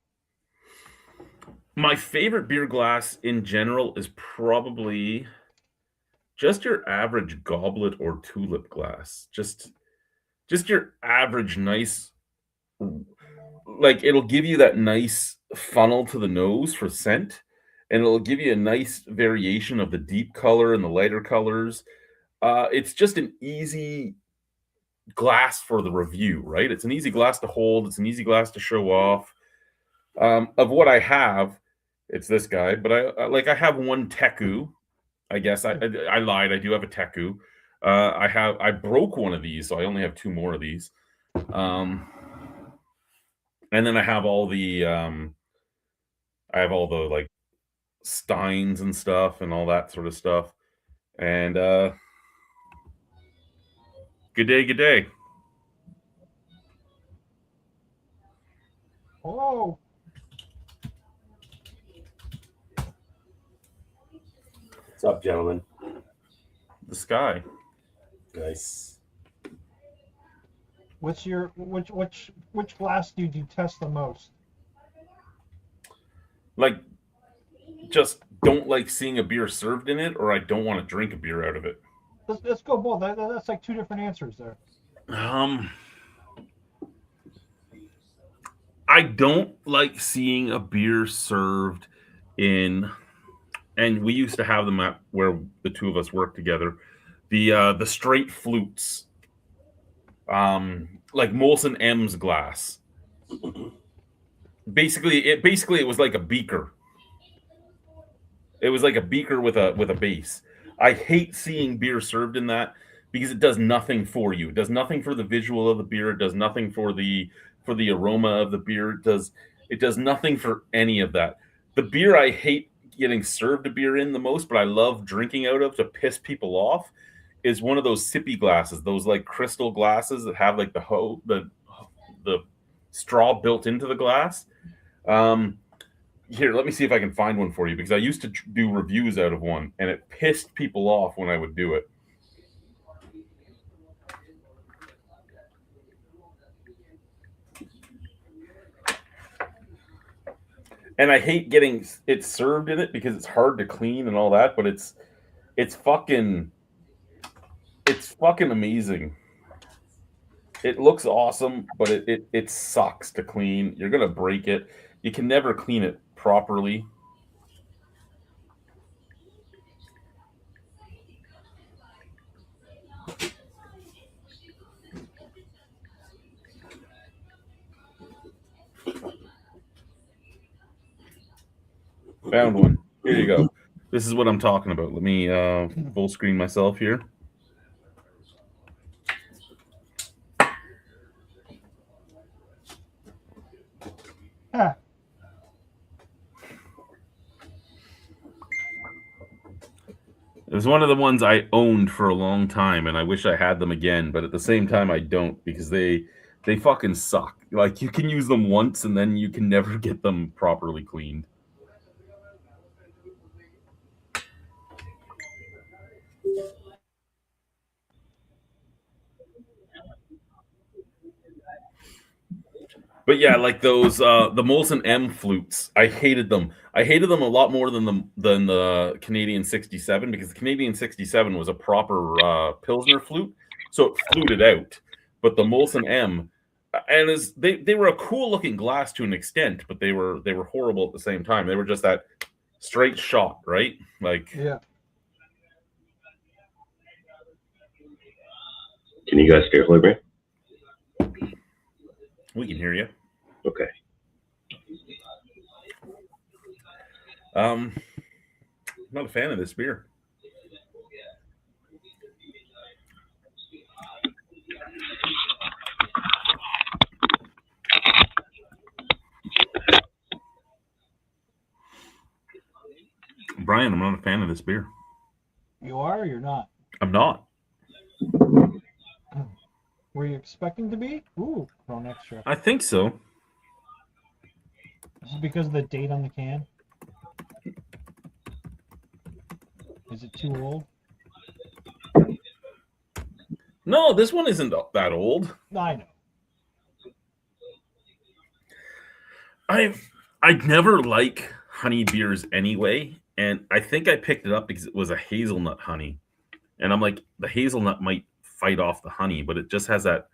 My favorite beer glass in general is probably just your average goblet or tulip glass. Just your average nice, like it'll give you that nice funnel to the nose for scent, and it'll give you a nice variation of the deep color and the lighter colors. It's just an easy glass for the review, right? It's an easy glass to hold. It's an easy glass to show off. Of what I have, it's this guy, but I have one Teku. I guess I lied. I do have a Teku. I broke one of these, so I only have two more of these. Um, and then I have all the like Steins and stuff and all that sort of stuff. And good day, good day. Oh, What's up, gentlemen? The sky. Nice. what's your which glass do you detest the most? Like, just don't like seeing a beer served in it, or I don't want to drink a beer out of it. Let's go both. That's like two different answers there. Um, I don't like seeing a beer served in, and we used to have them at where the two of us worked together. The straight flutes, like Molson M's glass. Basically it was like a beaker. It was like a beaker with a base. I hate seeing beer served in that because it does nothing for you. It does nothing for the visual of the beer. It does nothing for the aroma of the beer. It does nothing for any of that. The beer I hate getting served a beer in the most, but I love drinking out of to piss people off is one of those sippy glasses, those like crystal glasses that have like the straw built into the glass. Um, Here, let me see if I can find one for you because I used to do reviews out of one, and it pissed people off when I would do it. And I hate getting it served in it because it's hard to clean and all that, but it's fucking it's fucking amazing. It looks awesome, but it sucks to clean. You're gonna break it. You can never clean it properly. Found one. Here you go. This is what I'm talking about. Let me full screen myself here. Huh. It was one of the ones I owned for a long time, and I wish I had them again, but at the same time, I don't because they fucking suck. Like you can use them once, and then you can never get them properly cleaned. But yeah, like those the Molson M flutes, I hated them. I hated them a lot more than the Canadian 67 because the Canadian 67 was a proper Pilsner flute, so it fluted out. But the Molson M, and as they were a cool looking glass to an extent, but they were horrible at the same time. They were just that straight shot, right? Like Yeah. Can you guys hear me? we can hear you. Okay. I'm not a fan of this beer. Brian, I'm not a fan of this beer. You are or you're not? I'm not. Were you expecting to be? Ooh, Crown Extra. I think so. Is it because of the date on the can? Is it too old? No, this one isn't that old. I know. I'd never like honey beers anyway, and I think I picked it up because it was a hazelnut honey, and I'm like, the hazelnut might fight off the honey, but it just has that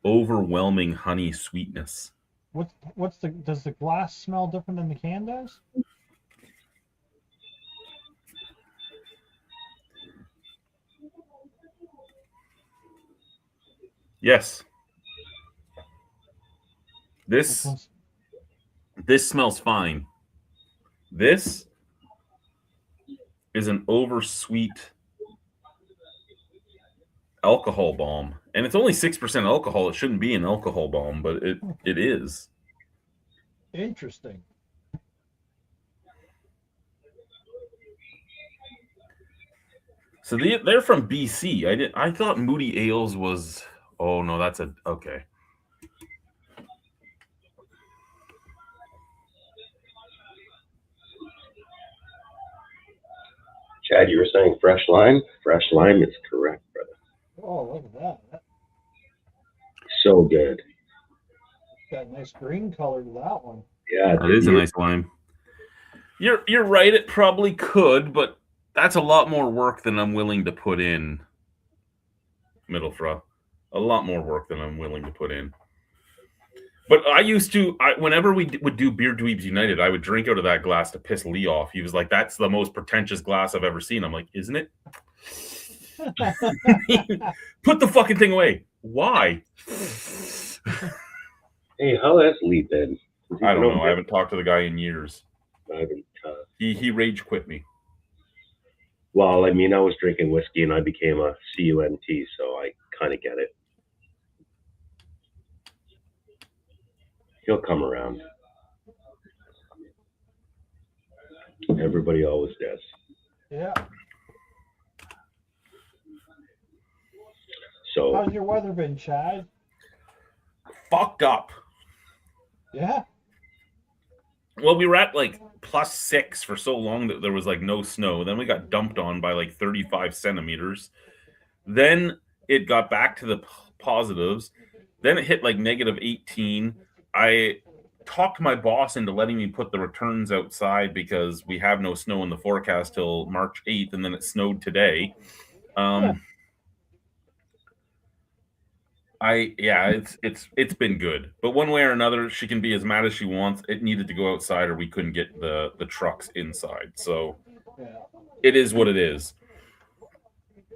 overwhelming honey sweetness. Does the glass smell different than the can does? Yes. Which one's This smells fine. This is an oversweet alcohol bomb, and it's only 6% alcohol. It shouldn't be an alcohol bomb, but it is. interesting? So they're from BC. I thought Moody Ales was. Oh no, that's okay. Chad, you were saying fresh lime? Fresh lime is correct, brother. Oh, look at that. So good. Got a nice green color to that one. Yeah, That is a nice lime. You're right. It probably could, but that's a lot more work than I'm willing to put in. Middlefra, a lot more work than I'm willing to put in. But I used to, whenever we would do Beer Dweebs United, I would drink out of that glass to piss Lee off. He was like, "That's the most pretentious glass I've ever seen." I'm like, "Isn't it?" Put the fucking thing away. Why? Hey, how has Lee been? I don't know. I haven't talked to the guy in years. I haven't. He rage quit me. Well, I mean, I was drinking whiskey and I became a CUNT, so I kind of get it. He'll come around. Everybody always does. Yeah. So, how's your weather been, Chad? Fucked up. Yeah. Well, we were at like +6 for so long that there was like no snow. Then we got dumped on by like 35 centimeters. Then it got back to the positives. Then it hit like -18. I talked my boss into letting me put the returns outside because we have no snow in the forecast till March 8th, and then it snowed today. It's been good, but one way or another, she can be as mad as she wants. It needed to go outside, or we couldn't get the trucks inside. So it is what it is.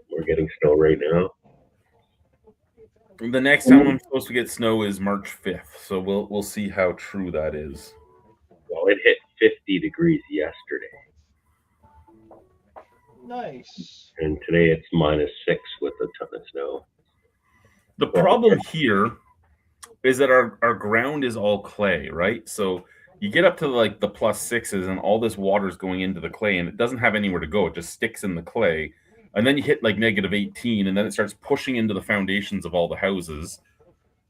We're getting snow right now. The next time I'm supposed to get snow is March 5th, so we'll see how true that is. Well, it hit 50 degrees yesterday. Nice. And today it's -6 with a ton of snow. The problem here is that our ground is all clay, right? So you get up to like the +6s and all this water is going into the clay and it doesn't have anywhere to go. It just sticks in the clay. And then you hit like -18 and then it starts pushing into the foundations of all the houses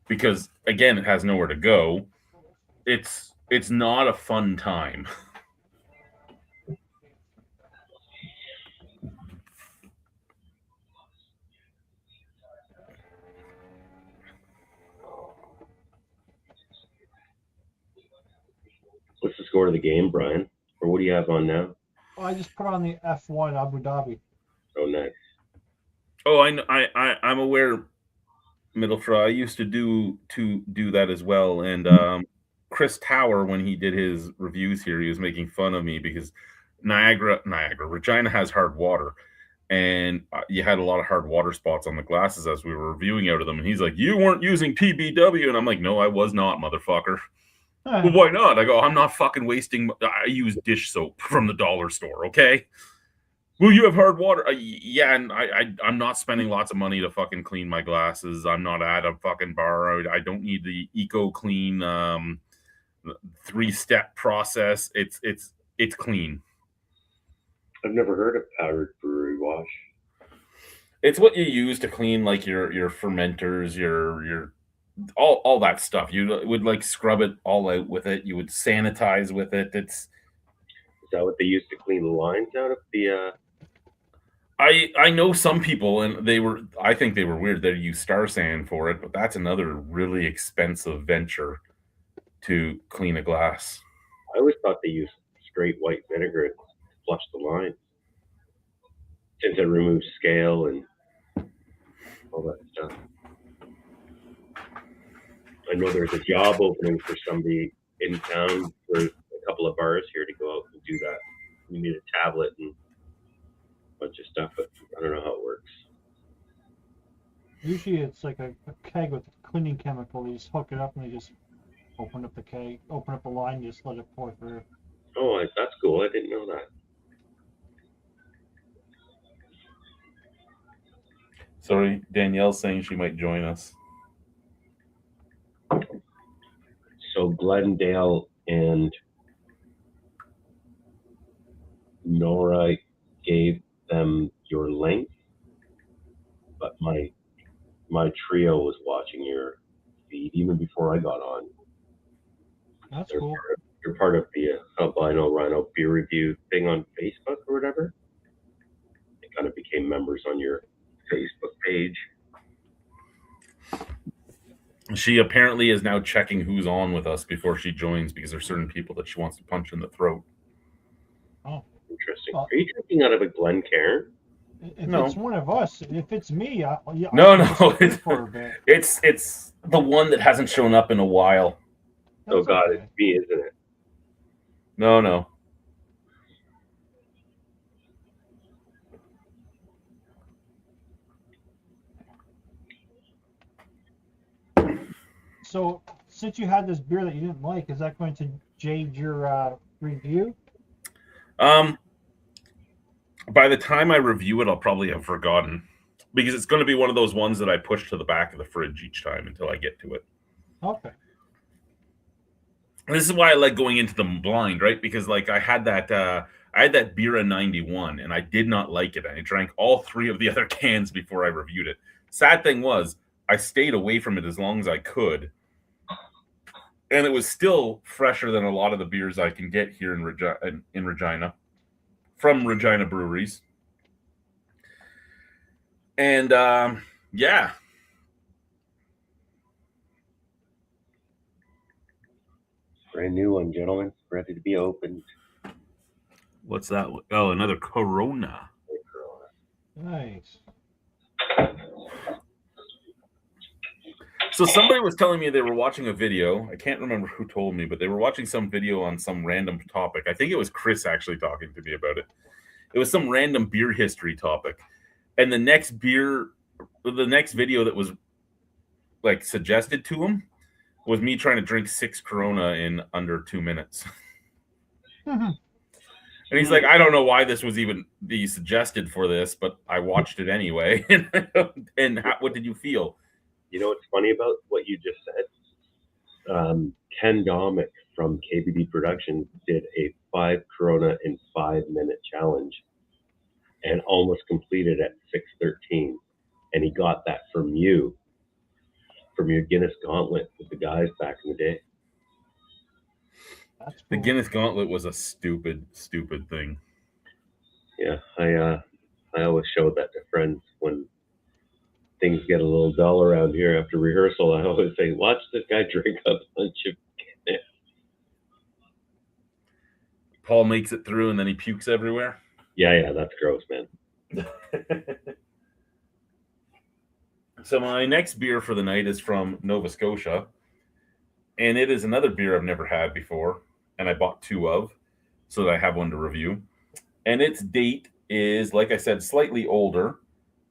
because, again, it has nowhere to go. It's not a fun time. What's the score of the game, Brian? Or what do you have on now? Well, I just put on the F1 Abu Dhabi. Oh, nice. Oh, I'm aware, Middlefra. I used to do that as well. And Chris Tower, when he did his reviews here, he was making fun of me because Regina has hard water, and you had a lot of hard water spots on the glasses as we were reviewing out of them. And he's like, "You weren't using TBW," and I'm like, "No, I was not, motherfucker." Well, why not? I go, "I'm not fucking wasting. I use dish soap from the dollar store, okay?" Well, you have hard water. Yeah, and I'm not spending lots of money to fucking clean my glasses. I'm not at a fucking bar. I don't need the Eco Clean 3-step process. It's clean. I've never heard of powdered brewery wash. It's what you use to clean like your fermenters, your all that stuff. You would like scrub it all out with it. You would sanitize with it. Is that what they used to clean the lines out of the? I know some people, and I think they were weird. They use Star Sand for it, but that's another really expensive venture to clean a glass. I always thought they used straight white vinegar to flush the lines, since it removes scale and all that stuff. I know there's a job opening for somebody in town for a couple of bars here to go out and do that. You need a tablet and a bunch of stuff, but I don't know how it works. Usually it's like a keg with cleaning chemical. You just hook it up and they just open up the keg, open up the line, and just let it pour through. Oh, that's cool. I didn't know that. Sorry, Danielle's saying she might join us. So Glendale and Nora gave them your link, but my trio was watching your feed even before I got on. That's cool. You're part of the Albino Rhino beer review thing on Facebook or whatever. They kind of became members on your Facebook page. She apparently is now checking who's on with us before she joins because there's certain people that she wants to punch in the throat. Oh, interesting. Are you drinking out of a Glencairn? If No. it's one of us, if it's me, No. For a bit. It's the one that hasn't shown up in a while. That's oh God, okay. it's me, isn't it? No. So, since you had this beer that you didn't like, is that going to jade your review? By the time I review it, I'll probably have forgotten because it's going to be one of those ones that I push to the back of the fridge each time until I get to it. Okay. This is why I like going into the blind, right? Because like I had that Bira 91 and I did not like it. I drank all 3 of the other cans before I reviewed it. Sad thing was I stayed away from it as long as I could. And it was still fresher than a lot of the beers I can get here in Regina from Regina breweries. And yeah. Brand new one, gentlemen. Ready to be opened. What's that? Oh, another Corona. Nice. So somebody was telling me they were watching a video. I can't remember who told me, but they were watching some video on some random topic. I think it was Chris actually talking to me about it. It was some random beer history topic. And the next video that was like suggested to him was me trying to drink 6 Corona in under 2 minutes. And he's like, I don't know why this was even be suggested for this, but I watched it anyway. And what did you feel? You know what's funny about what you just said? Ken Domick from KBD Productions did a 5 Corona in 5-minute challenge and almost completed at 6:13. And he got that from you, from your Guinness Gauntlet with the guys back in the day. That's cool. The Guinness Gauntlet was a stupid thing. Yeah, I always show that to friends when things get a little dull around here after rehearsal. I always say, watch this guy drink a bunch of Guinness. Paul makes it through and then he pukes everywhere. Yeah, that's gross, man. So my next beer for the night is from Nova Scotia. And it is another beer I've never had before. And I bought 2 of so that I have one to review. And its date is, like I said, slightly older,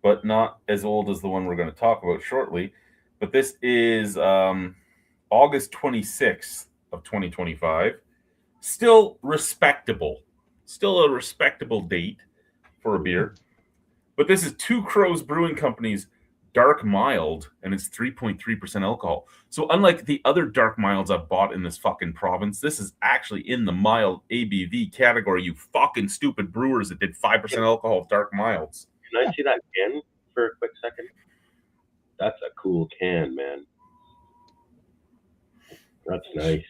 but not as old as the one we're going to talk about shortly. But this is August 26th of 2025. Still respectable. Still a respectable date for a beer. But this is Two Crows Brewing Company's Dark Mild, and it's 3.3% alcohol. So unlike the other Dark Milds I've bought in this fucking province, this is actually in the mild ABV category, you fucking stupid brewers that did 5% alcohol Dark Milds. Can I see that can? for a quick second? That's a cool can, man. That's nice.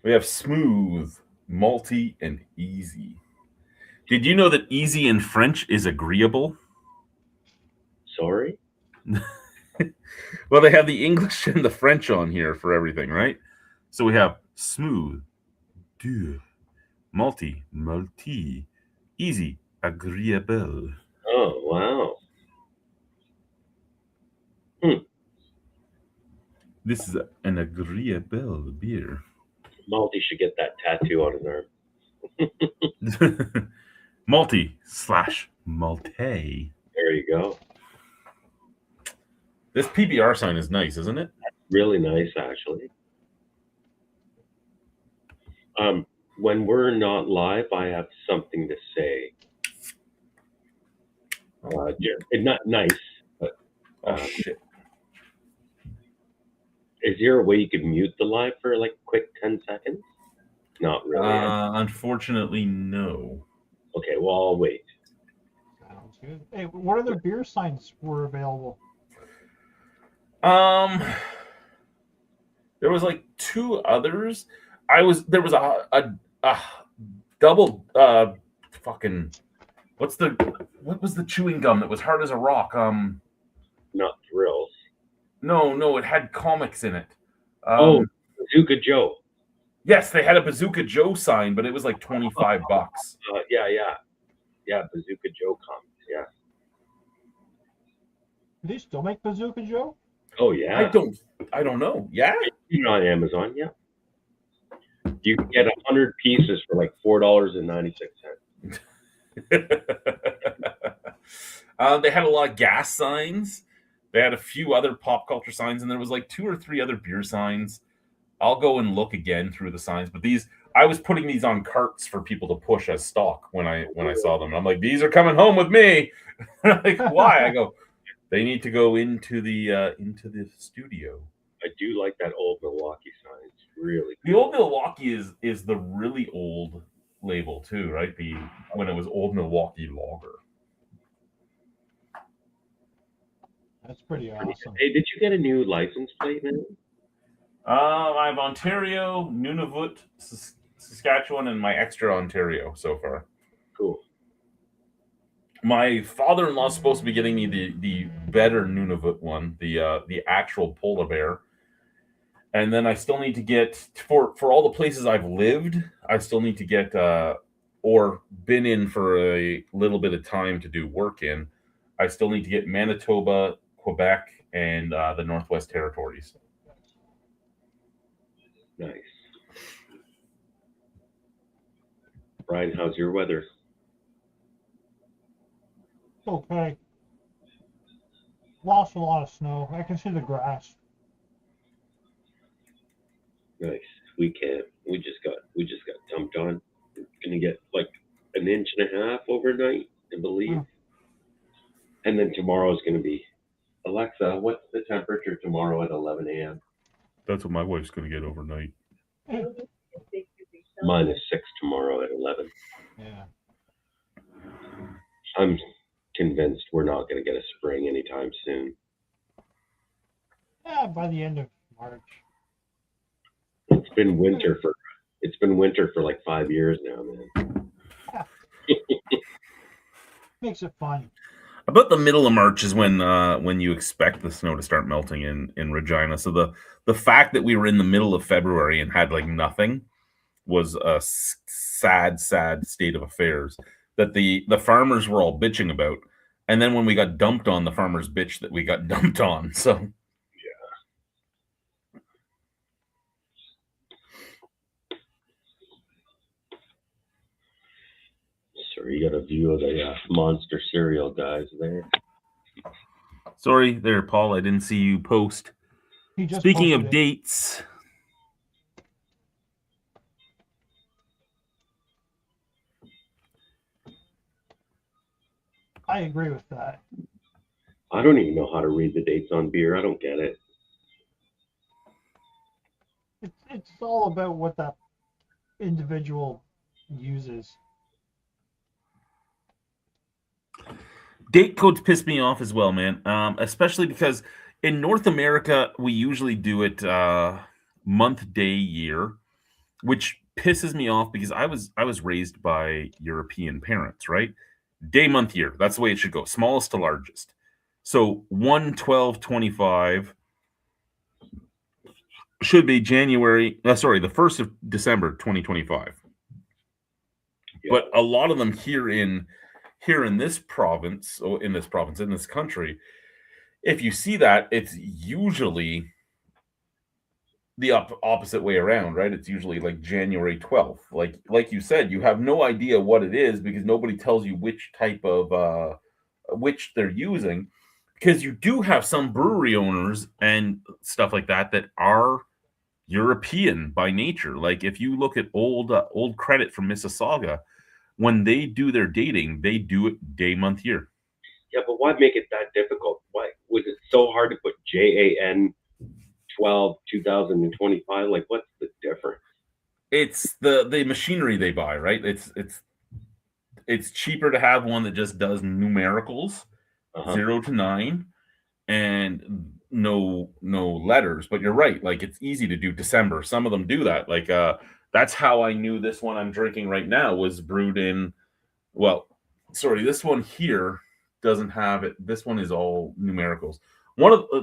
We have smooth, malty, and easy. Did you know that easy in French is agreeable? Sorry? Well, they have the English and the French on here for everything, right? So we have smooth, doux, malty, malty, easy, agreeable. Oh, wow. This is an agreeable beer. Malty should get that tattoo on his arm. Malty/Malte. There you go. This PBR sign is nice, isn't it? Really nice, actually. When we're not live, I have something to say. Not nice, but Oh shit! is there a way you could mute the live for like quick 10 seconds? Not really. Unfortunately, no. Okay, well, I'll wait. Sounds good. Hey, what other beer signs were available? There was like two others. There was a double fucking what was the chewing gum that was hard as a rock? Not Thrills. No, it had comics in it. Bazooka Joe. Yes, they had a Bazooka Joe sign, but it was like $25. Yeah, Bazooka Joe comics. Yeah. Do they still make Bazooka Joe? Oh yeah. I don't know. Yeah. Even on Amazon. Yeah. You can get 100 pieces for like $4.96. They had a lot of gas signs. They had a few other pop culture signs, and there was like 2 or 3 other beer signs. I'll go and look again through the signs, but I was putting these on carts for people to push as stock when I saw them. And I'm like, these are coming home with me. Like, why? I go, they need to go into the studio. I do like that old Milwaukee sign. It's really cool. The old Milwaukee is the really old label too, right? When it was Old Milwaukee Lager. That's pretty awesome. Hey, did you get a new license plate, man? I have Ontario, Nunavut, Saskatchewan, and my extra Ontario so far. Cool. My father-in-law is supposed to be getting me the better Nunavut one, the actual polar bear. And then I still need to get for all the places I've lived, I still need to get or been in for a little bit of time to do work in. I still need to get Manitoba, Quebec, and the Northwest Territories. Nice. Brian, how's your weather? Okay. Lost a lot of snow. I can see the grass. Nice. We can't. We just got dumped on. We're gonna get like 1.5 inches overnight, I believe. And then tomorrow's gonna be. Alexa, what's the temperature tomorrow at 11 a.m.? That's what my wife's gonna get overnight. -6 tomorrow at 11. Yeah. I'm convinced we're not going to get a spring anytime soon. Yeah, by the end of March. It's been winter for like 5 years now, man. Makes it fun. About the middle of March is when you expect the snow to start melting in Regina. So the fact that we were in the middle of February and had like nothing was a sad state of affairs that the farmers were all bitching about. And then when we got dumped on, the farmers bitched that we got dumped on. So yeah. Sorry, you got a view of the Monster cereal guys there. Sorry there, Paul. I didn't see you post. Speaking of dates. I agree with that. I don't even know how to read the dates on beer. I don't get it. It's all about what that individual uses. Date codes piss me off as well, man. Especially because in North America we usually do it month, day, year, which pisses me off because I was raised by European parents, right? Day, month, year. That's the way it should go. Smallest to largest. So 1/12/25 should be January. Sorry, the 1st of December 2025. Yeah. But a lot of them here in this province, in this country, if you see that, it's usually the opposite way around, right? It's usually like January 12th. Like you said, you have no idea what it is because nobody tells you which type of which they're using. Because you do have some brewery owners and stuff like that that are European by nature. Like if you look at old credit from Mississauga, when they do their dating, they do it day, month, year. Yeah, but why make it that difficult? Why was it so hard to put JAN 12 2025? Like, what's the difference? It's the machinery they buy, right? It's cheaper to have one that just does numericals, 0 to 9, and no letters. But you're right, like it's easy to do December. Some of them do that. Like that's how I knew this one I'm drinking right now was brewed in. Well, sorry, this one here doesn't have it. This one is all numericals.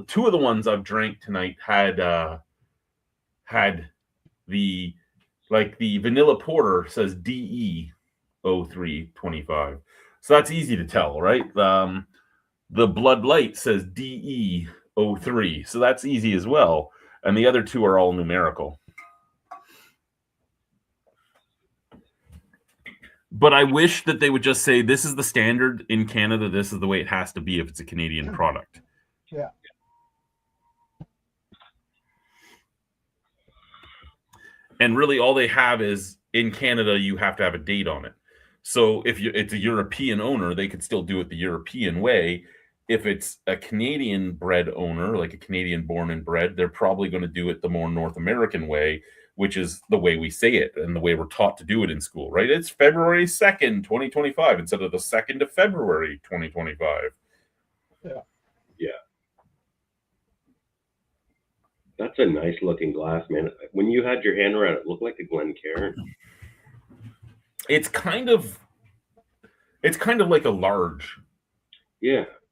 Two of the ones I've drank tonight had the the vanilla porter says DE 0325. So that's easy to tell, right? The Blood Light says DE 03. So that's easy as well. And the other two are all numerical. But I wish that they would just say this is the standard in Canada. This is the way it has to be if it's a Canadian product. Yeah. And really all they have is in Canada, you have to have a date on it. So if it's a European owner, they could still do it the European way. If it's a Canadian bred owner, like a Canadian born and bred, they're probably going to do it the more North American way, which is the way we say it and the way we're taught to do it in school, right? It's February 2nd, 2025 instead of the 2nd of February, 2025. Yeah. Yeah. That's a nice looking glass, man. When you had your hand around it, looked like a Glencairn. It's kind of like a large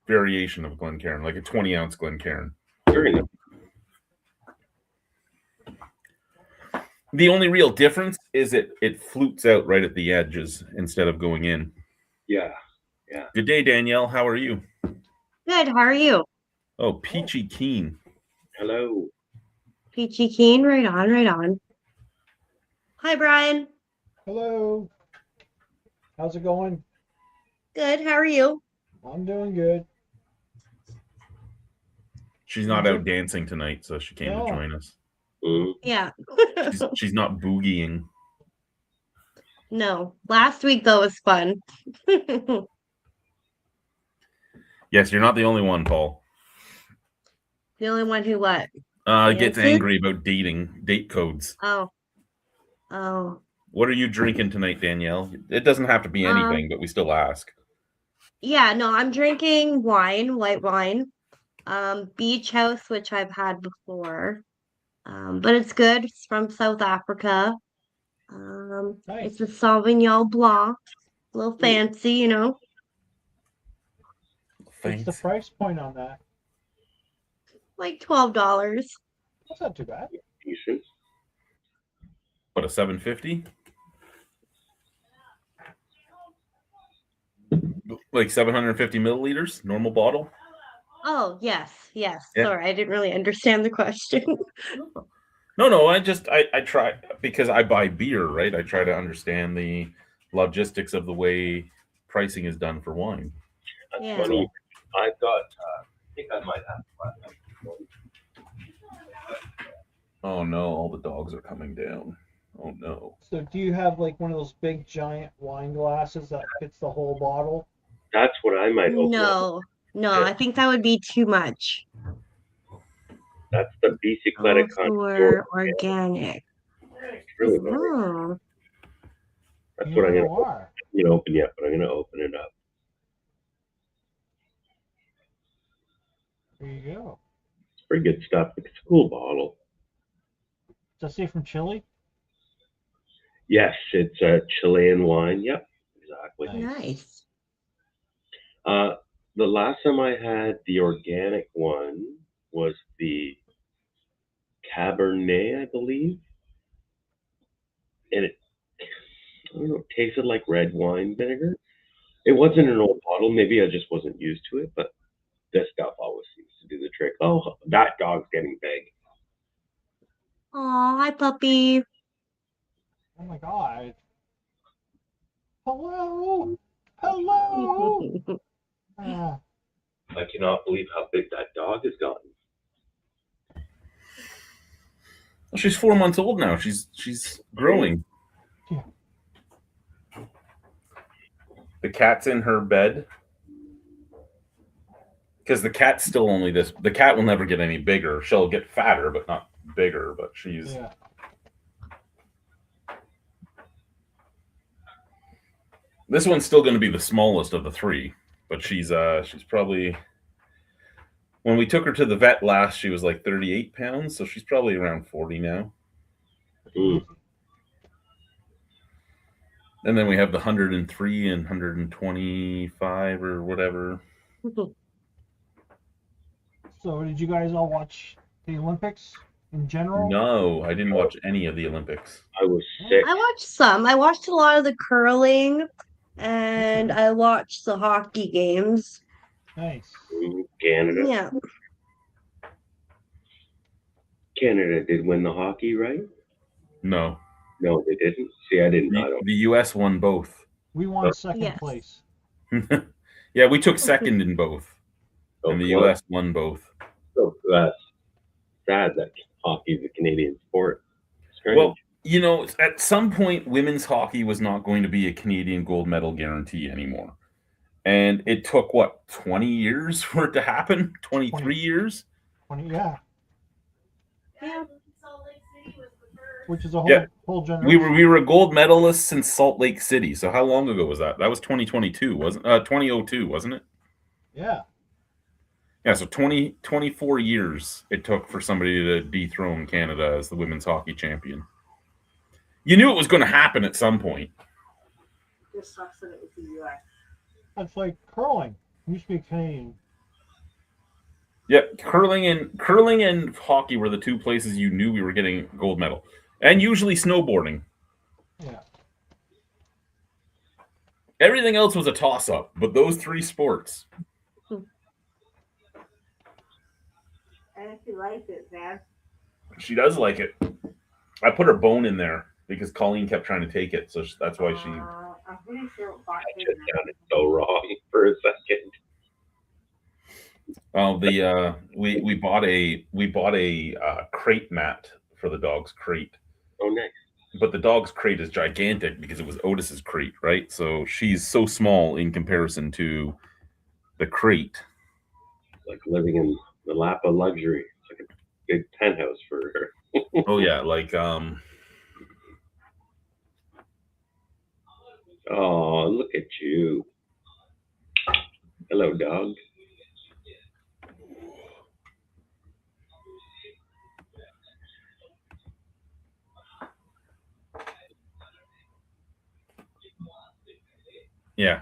variation of Glencairn, like a 20-ounce Glencairn. Very nice. The only real difference is it flutes out right at the edges instead of going in. Yeah. Good day, Danielle. How are you? Good. How are you? Oh, Peachy Keen. Hello. Peachy Keen. Right on. Right on. Hi, Brian. Hello. How's it going? Good. How are you? I'm doing good. She's not out dancing tonight, so she came to join us. Yeah. She's not boogieing. No. Last week, though, was fun. Yes, you're not the only one, Paul. The only one who what? Gets angry about date codes. Oh. What are you drinking tonight, Danielle? It doesn't have to be anything, but we still ask. Yeah, no, I'm drinking wine, white wine. Beach House, which I've had before. But it's good. It's from South Africa. Nice. It's a Sauvignon Blanc. A little fancy, you know. What's the price point on that? Like $12. That's not too bad. Decent. What, a 750? Like 750 milliliters, normal bottle? Oh, yes. Yeah. Sorry, I didn't really understand the question. No, I try, because I buy beer, right? I try to understand the logistics of the way pricing is done for wine. That's funny. I've got, I think I might have one. Oh no, all the dogs are coming down. Oh no. So do you have like one of those big giant wine glasses that fits the whole bottle? That's what I might open up. No, I think that would be too much. That's the Bicicleta Contour organic. It's really nice. That's what I'm going to open yet, but I'm going to open it up. There you go. It's pretty good stuff. It's a cool bottle. Does that say from Chile? Yes, it's a Chilean wine. Yep, exactly. Nice. The last time I had the organic one was the Cabernet, I believe, and it, I don't know, it tasted like red wine vinegar. It wasn't an old bottle. Maybe I just wasn't used to it, but this stuff always seems to do the trick. Oh, that dog's getting big. Aw, hi puppy. Oh my god. Hello. Hello. Ah, I cannot believe how big that dog has gotten. Well, she's 4 months old now. She's growing. Yeah. The cat's in her bed because the cat's still only this. The cat will never get any bigger. She'll get fatter, but not bigger. But she's yeah. this one's still going to be the smallest of the three. But she's probably, when we took her to the vet last, she was like 38 pounds, so she's probably around 40 now. Mm. And then we have the 103 and 125 or whatever. So, did you guys all watch the Olympics in general? No, I didn't watch any of the Olympics. I was sick. I watched some. I watched a lot of the curling and I watched the hockey games. Nice. Canada. Yeah. Canada did win the hockey, right? No, No, they didn't. See, I didn't know. the U.S. won both. We won second Yes. place. Yeah, we took second in both, and the well, U.S. won both. So that's sad that hockey is a Canadian sport. Strange. Well, you know, at some point, women's hockey was not going to be a Canadian gold medal guarantee anymore. And it took, what, 20 years for it to happen? 23 20. years? 20, yeah. Yeah. Which is a whole Yeah. whole generation. We were gold medalists since Salt Lake City. So how long ago was that? That was 2022, wasn't 2002, wasn't it? Yeah. Yeah, so 24 years it took for somebody to dethrone Canada as the women's hockey champion. You knew it was going to happen at some point. Just sucks that it was the U.S. That's like curling. It used to be Canadian. Yeah, curling and hockey were the two places you knew we were getting gold medal. And usually snowboarding. Yeah. Everything else was a toss-up, but those three sports. And if you like it, man. She does like it. I put her bone in there because Colleen kept trying to take it, so that's why she. I'm pretty sure it got I just sounded so wrong for a second. Oh, we bought a crate mat for the dog's crate, Oh, nice. but the dog's crate is gigantic because it was Otis's crate, right? So she's so small in comparison to the crate. Like living in the lap of luxury. It's like a big penthouse for her. Oh yeah, like Oh, look at you. Hello, dog. yeah.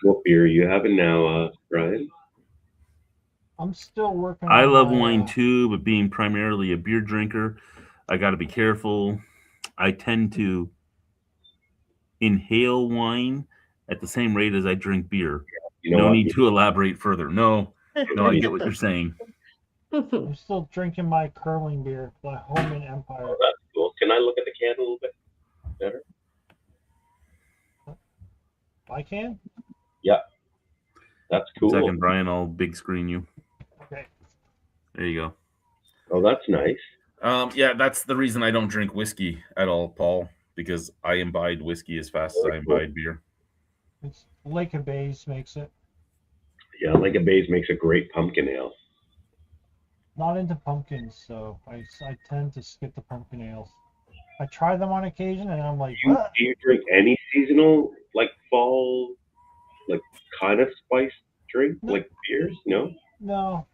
What beer are you having now, Brian? I'm still working I on love my, wine too, but being primarily a beer drinker, I got to be careful. I tend to inhale wine at the same rate as I drink beer. You know No what? need to elaborate further. No, I get what you're saying. I'm still drinking my curling beer, the Homan Empire. Oh, that's cool. Can I look at the can a little bit better? I can? That's cool. Second, Brian, I'll big screen you. Okay. There you go. Oh, that's nice. Yeah, that's the reason I don't drink whiskey at all, Paul, because I imbibe whiskey as fast as I imbibe beer. It's Lake of Bays makes it. Yeah, Lake of Bays makes a great pumpkin ale. Not into pumpkins, so I tend to skip the pumpkin ales. I try them on occasion, and I'm like, Do what? you drink any seasonal like fall, like kind of spiced drink, like beers? No. No,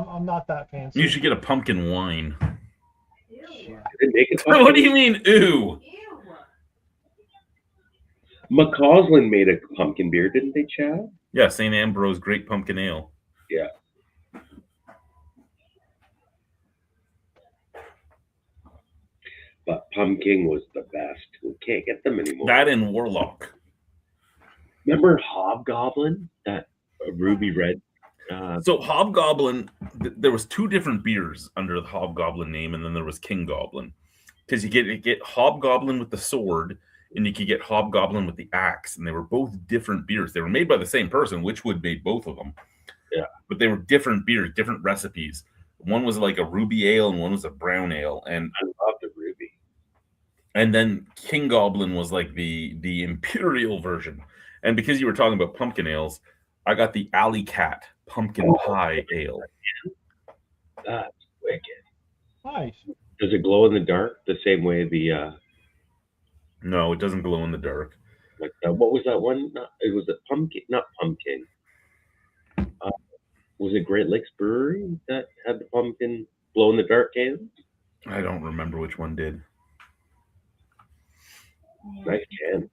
I'm not that fancy. You should get a pumpkin wine. Yeah. Did they make it What do pumpkin? you mean, ooh? McCausland made a pumpkin beer, didn't they, Chad? Yeah, St. Ambrose Great Pumpkin Ale. Yeah. But Pumpkin was the best. We can't get them anymore. That and Warlock. Remember Hobgoblin? That ruby red. So Hobgoblin, there was two different beers under the Hobgoblin name, and then there was King Goblin. Because you get Hobgoblin with the sword, and you could get Hobgoblin with the axe, and they were both different beers. They were made by the same person, Witchwood made both of them. Yeah. But they were different beers, different recipes. One was like a ruby ale, and one was a brown ale. And I love the ruby. And then King Goblin was like the imperial version. And because you were talking about pumpkin ales, I got the Alley Cat Pumpkin Pie Ale. That's wicked. Nice. Does it glow in the dark the same way the No, it doesn't glow in the dark. like what was that one? It was a pumpkin, not pumpkin. Was it Great Lakes Brewery that had the pumpkin glow in the dark can? I don't remember which one did. Nice can.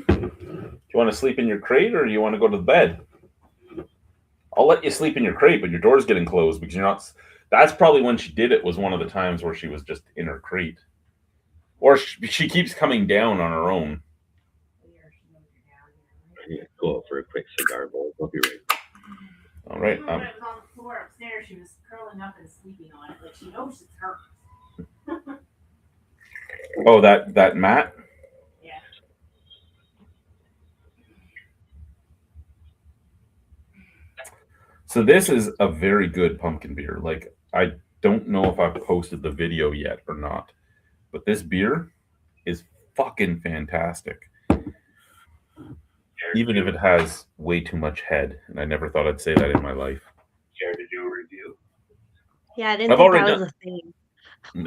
Do you want to sleep in your crate or do you want to go to bed? I'll let you sleep in your crate, but your door's getting closed because you're not. That's probably when she did it, was one of the times where she was just in her crate. Or she keeps coming down on her own. I need to go out for a quick cigar bowl. I'll be right back. All right. When it was on the floor upstairs, she was curling up and sleeping on it, like she knows it's hers. Oh, that mat? Yeah. So this is a very good pumpkin beer. Like, I don't know if I've posted the video yet or not, but this beer is fucking fantastic. Even if it has way too much head, and I never thought I'd say that in my life. Care to do a review? Yeah, I didn't I've think already that was a thing.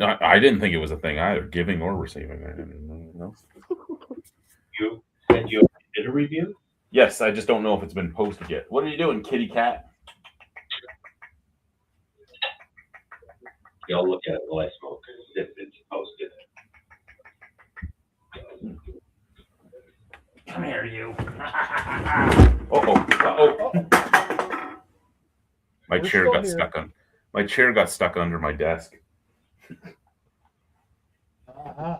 I didn't think it was a thing either, giving or receiving. I didn't know. You said you did a review? Yes, I just don't know if it's been posted yet. What are you doing, kitty cat? Y'all look at it while I smoke if it's posted. Come here, you. Uh-oh. My We're chair still got here. stuck on. My chair got stuck under my desk. Uh-huh.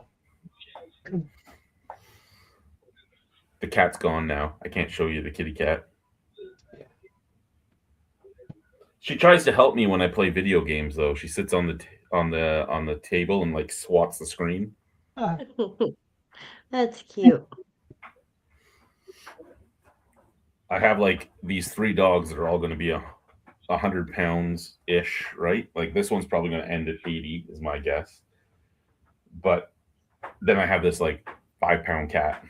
The cat's gone now. I can't show you the kitty cat. She tries to help me when I play video games, though. She sits on the table and like swats the screen. That's cute. I have like these 3 dogs that are all going to be 100 pounds ish, right? Like this one's probably going to end at 80, is my guess. But then I have this like 5-pound cat.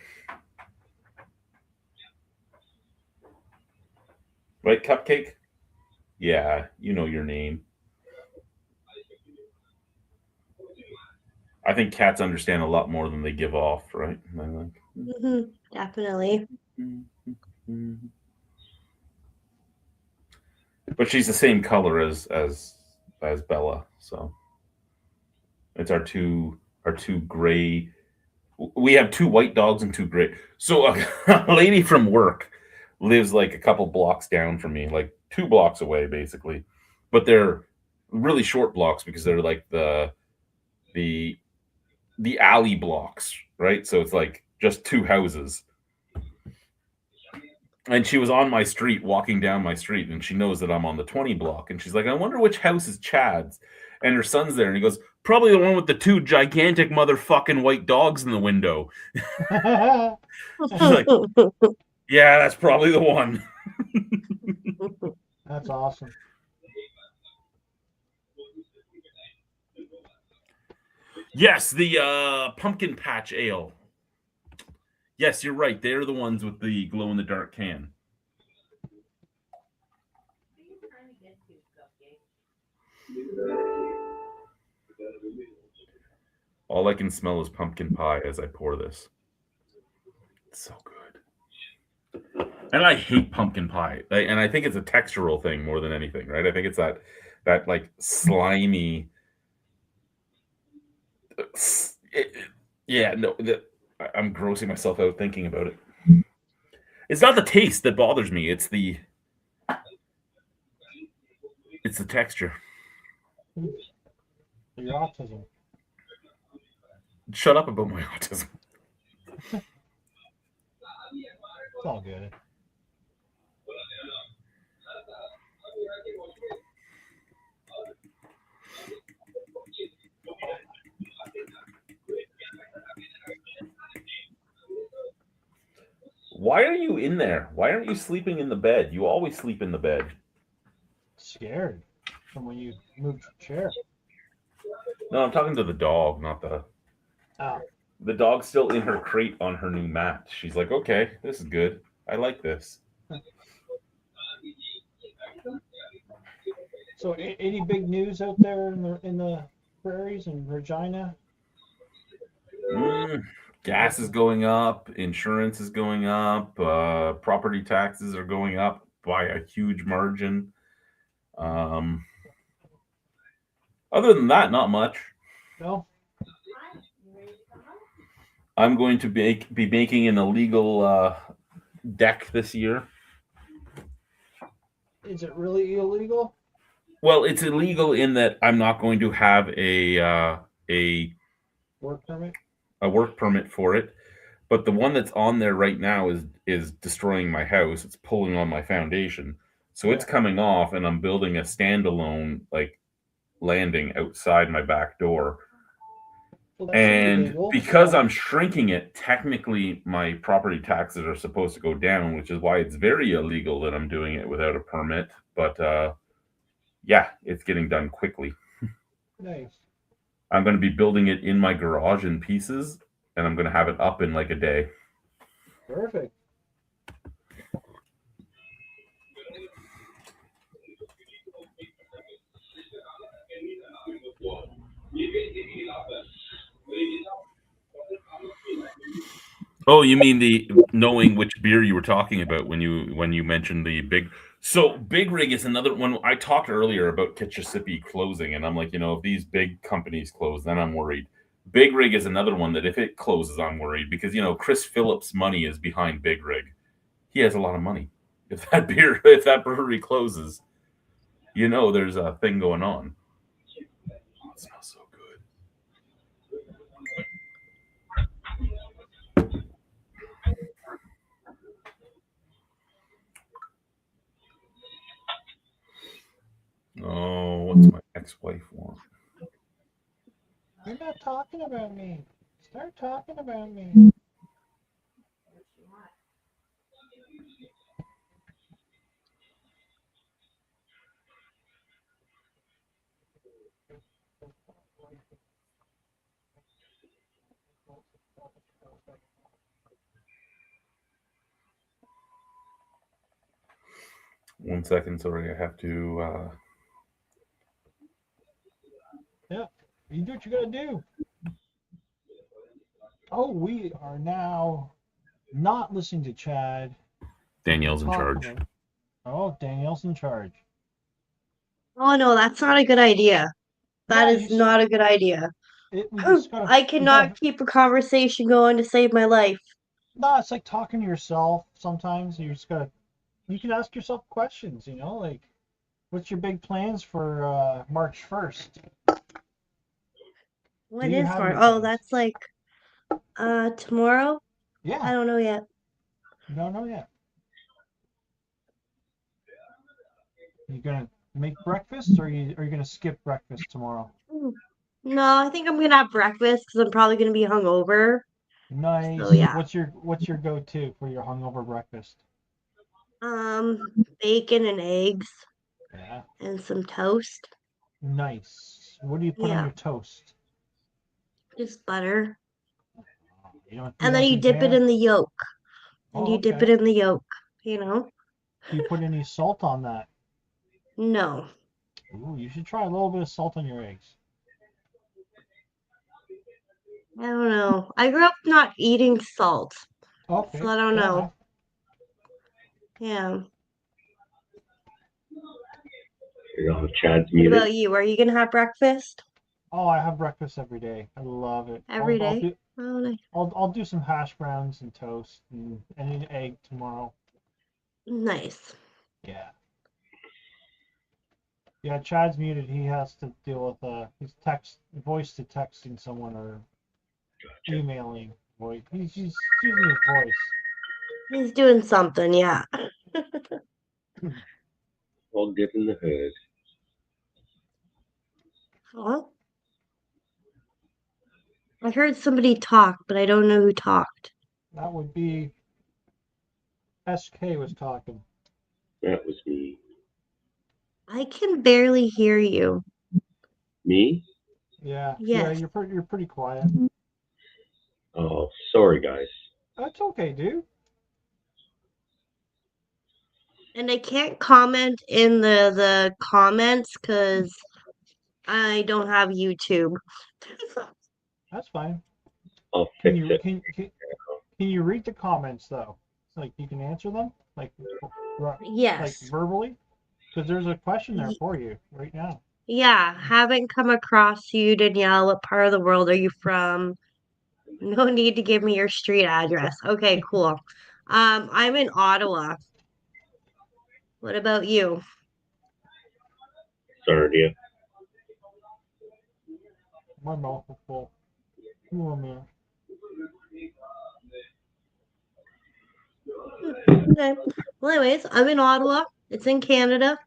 Right, Cupcake? Yeah, you know your name. I think cats understand a lot more than they give off, right? Definitely. But she's the same color as Bella, so it's our two gray. We have 2 white dogs and 2 gray. So a lady from work lives like a couple blocks down from me, like 2 blocks away, basically. But they're really short blocks because they're like the alley blocks, right? So it's like just 2 houses. And she was on my street, walking down my street, and she knows that I'm on the 20 block. And she's like, I wonder which house is Chad's. And her son's there, and he goes, probably the one with the 2 gigantic motherfucking white dogs in the window. She's like, yeah, that's probably the one. That's awesome. Yes, the pumpkin patch ale. Yes, you're right. They're the ones with the glow-in-the-dark can. All I can smell is pumpkin pie as I pour this. It's so good. And I hate pumpkin pie. And I think it's a textural thing more than anything, right? I think it's that like slimy. Yeah, no, I'm grossing myself out thinking about it. It's not the taste that bothers me. It's the texture. Your autism. Shut up about my autism. It's all good. Why are you in there? Why aren't you sleeping in the bed? You always sleep in the bed. Scared from when you moved your chair. No, I'm talking to the dog, not the. Oh, The dog's still in her crate on her new mat. She's like, okay, this is good. I like this. so any big news out there in the prairies and Regina? Gas is going up. Insurance is going up. Property taxes are going up by a huge margin. Other than that, not much. No. I'm going to be making an illegal deck this year. Is it really illegal? Well, it's illegal in that I'm not going to have a Work permit? a work permit for it. But the one that's on there right now is destroying my house. It's pulling on my foundation. So it's coming off, and I'm building a standalone like landing outside my back door. Well, that's And illegal. because I'm shrinking it, technically my property taxes are supposed to go down, which is why it's very illegal that I'm doing it without a permit. But yeah, it's getting done quickly. Nice. I'm going to be building it in my garage in pieces, and I'm going to have it up in like a day. Perfect. Oh, you mean the knowing which beer you were talking about when you mentioned the big. So Big Rig is another one. I talked earlier about Kitchissippi closing, and I'm like, if these big companies close, then I'm worried. Big Rig is another one that if it closes, I'm worried because Chris Phillips' money is behind Big Rig. He has a lot of money. If that brewery closes, there's a thing going on. Oh, it smells so good. Oh, what's my ex-wife want? You're not talking about me. Start talking about me. One second, sorry, I have to. Yeah, you do what you gotta do. Oh, we are now not listening to Chad. Danielle's in charge. Oh, Danielle's in charge. Oh no, that's not a good idea. That is not a good idea. I cannot keep a conversation going to save my life. No, it's like talking to yourself. Sometimes you can ask yourself questions, like, what's your big plans for March 1st? What is March? Oh, that's like tomorrow? Yeah. I don't know yet. You don't know yet. You gonna make breakfast, or are you gonna skip breakfast tomorrow? No, I think I'm gonna have breakfast because I'm probably gonna be hungover. Nice. So, yeah. What's your go-to for your hungover breakfast? Bacon and eggs. Yeah. And some toast. Nice. What do you put on your toast? Just butter. And then you dip it in the yolk. And you dip it in the yolk, Do you put any salt on that? No. Ooh, you should try a little bit of salt on your eggs. I don't know. I grew up not eating salt. Okay. So I don't fair know. enough. Yeah. You know, Chad's What muted. about you? Are you gonna have breakfast Oh, I have breakfast every day. I love it. every I'll day? do Oh, nice. I'll do some hash browns and toast and an egg tomorrow. Nice. Yeah. Yeah, Chad's muted. He has to deal with his voice to texting someone or Gotcha. emailing voice. He's using his voice. He's doing something, yeah. All good in the hood. Huh? I heard somebody talk, but I don't know who talked. That would be SK was talking. That was me. I can barely hear you. Me? Yeah. Yes. Yeah, you're pretty quiet. Oh, sorry, guys. That's okay, dude. And I can't comment in the comments because I don't have YouTube. That's fine. I'll Can fix you it. can you read the comments though? Like you can answer them like Yes. verbally? Because there's a question there Ye- for you right now. Yeah, haven't come across you, Danielle. What part of the world are you from? No need to give me your street address. Okay, cool. I'm in Ottawa. What about you? Sarnia. My mouth is full. Oh man. Okay. Well, anyways, I'm in Ottawa. It's in Canada,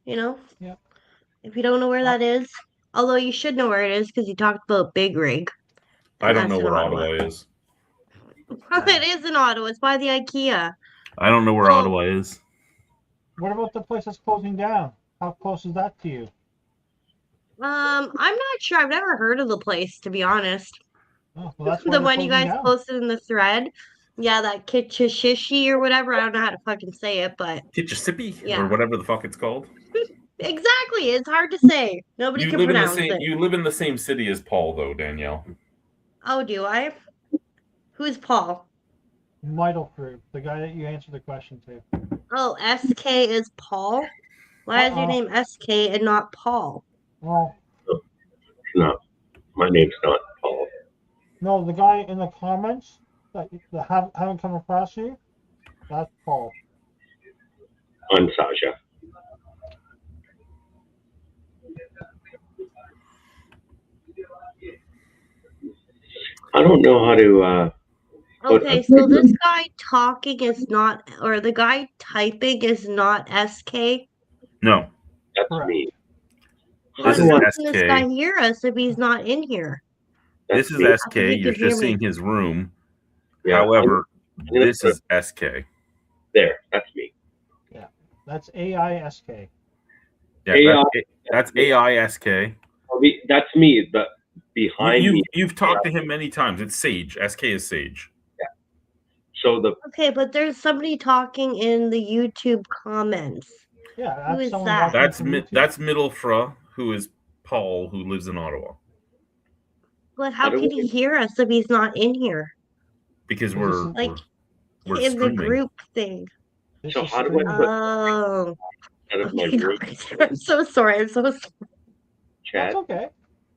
you know. Yep. If you don't know where that is, although you should know where it is because you talked about Big Rig. I And don't that's know in where Ottawa. Ottawa is. It is in Ottawa. It's by the IKEA. I don't know where So- Ottawa is. What about the place that's closing down? How close is that to you? I'm not sure. I've never heard of the place, to be honest. Oh, well, that's why The they're one you closing guys down. posted in the thread. Yeah, that Kitchishishi or whatever. I don't know how to fucking say it, but Kitchissippi Yeah. or whatever the fuck it's called. exactly. It's hard to say. Nobody You can live in the pronounce same. it. You live in the same city as Paul, though, Danielle. Oh, do I? Who's Paul? Midel Crew, the guy that you answered the question to. Oh, SK is Paul? Why is your name SK and not Paul? Well, No, my name's not Paul. no, the guy in the comments that haven't come across you, that's Paul. I'm Sasha. I don't know how to. Okay, so this guy talking is not, or the guy typing is not SK. No, That's Correct. me. Why This is doesn't SK. this guy hear us if he's not in here? That's this is me. SK. He You're could hear just me. seeing his room. Yeah, However, gonna this put- is SK. There, that's me. That's AISK. Yeah, AI. that's AISK. That's me. The behind me. You've talked to him many times. It's Sage. SK is Sage. So the Okay, but there's somebody talking in the YouTube comments. Yeah, Who that's is someone that? watching That's from YouTube. that's Middlefra, who is Paul, who lives in Ottawa. But how How do can we- he hear us if he's not in here? Because This we're is- Like, we're in the streaming. group thing. This So is how do I streaming. put Oh. out of my Okay, room I'm so sorry. I'm so sorry. chat? That's okay.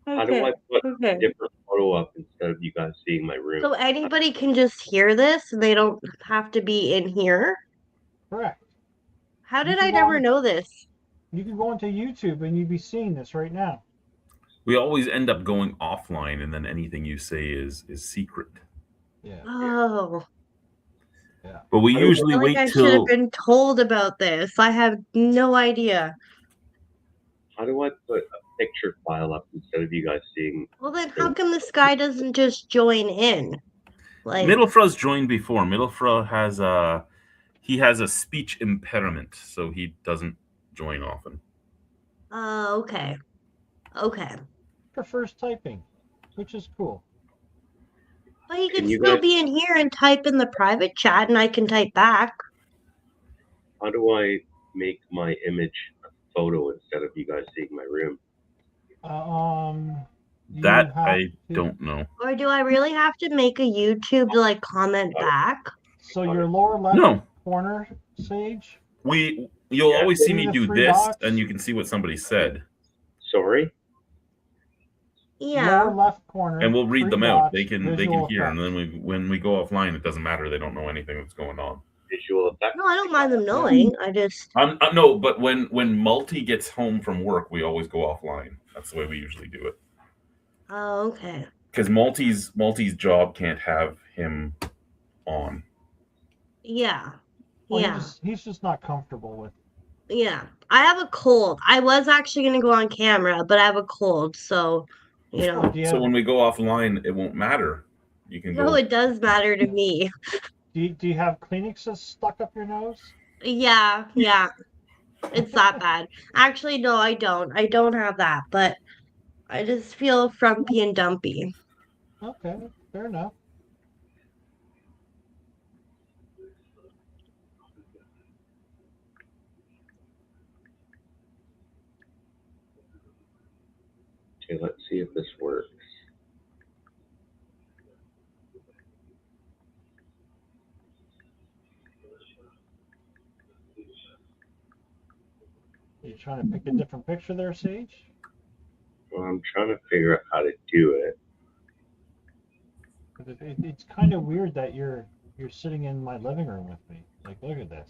How do I put Okay. a different photo up instead of you guys seeing my room? So anybody can just hear this. They don't have to be in here. Correct. How You did can I go never on- know this? You can go into YouTube and you'd be seeing this right now. We always end up going offline, and then anything you say is secret. Yeah. Oh, But we I don't- usually I feel like wait I should till have been told about this. I have no idea. How do I put a picture file up instead of you guys seeing? Well, then how come this guy doesn't just join in? Like, Middlefra's joined before. Middlefra has a speech impairment, so he doesn't join often. oh, okay. Okay. Prefers typing, which is cool. Well, he Can can you still guys- be in here and type in the private chat, and I can type back. How do I make my image a photo instead of you guys seeing my room? You That have I to- don't know. Or do I really have to make a YouTube to like comment back? So your lower left No, corner, Sage. you'll Yeah. always see See me the do three this, dots? and you can see what somebody said, Sorry. Yeah. Lower left corner. and we'll read three them out. dots, They can visual hear, and effects. then when we go offline, it doesn't matter. They don't know anything that's going on. Visual effects. No, I don't mind them knowing. I just. No, but when Multi gets home from work, we always go offline. That's the way we usually do it. Oh, okay. Because Multi's job can't have him on. Yeah. Well, Yeah. he's just not comfortable with. Yeah. I have a cold. I was actually going to go on camera, but I have a cold. So, you know. Do you So have, when we go offline, it won't matter. You can No, go. it does matter to me. do you have Kleenexes stuck up your nose? Yeah. Yeah. It's that bad. Actually, no, I don't. I don't have that, but I just feel frumpy and dumpy. Okay, fair enough. Okay, let's see if this works. You trying to pick a different picture there, Sage? Well, I'm trying to figure out how to do it. 'Cause it's kind of weird that you're sitting in my living room with me. Like, look at this.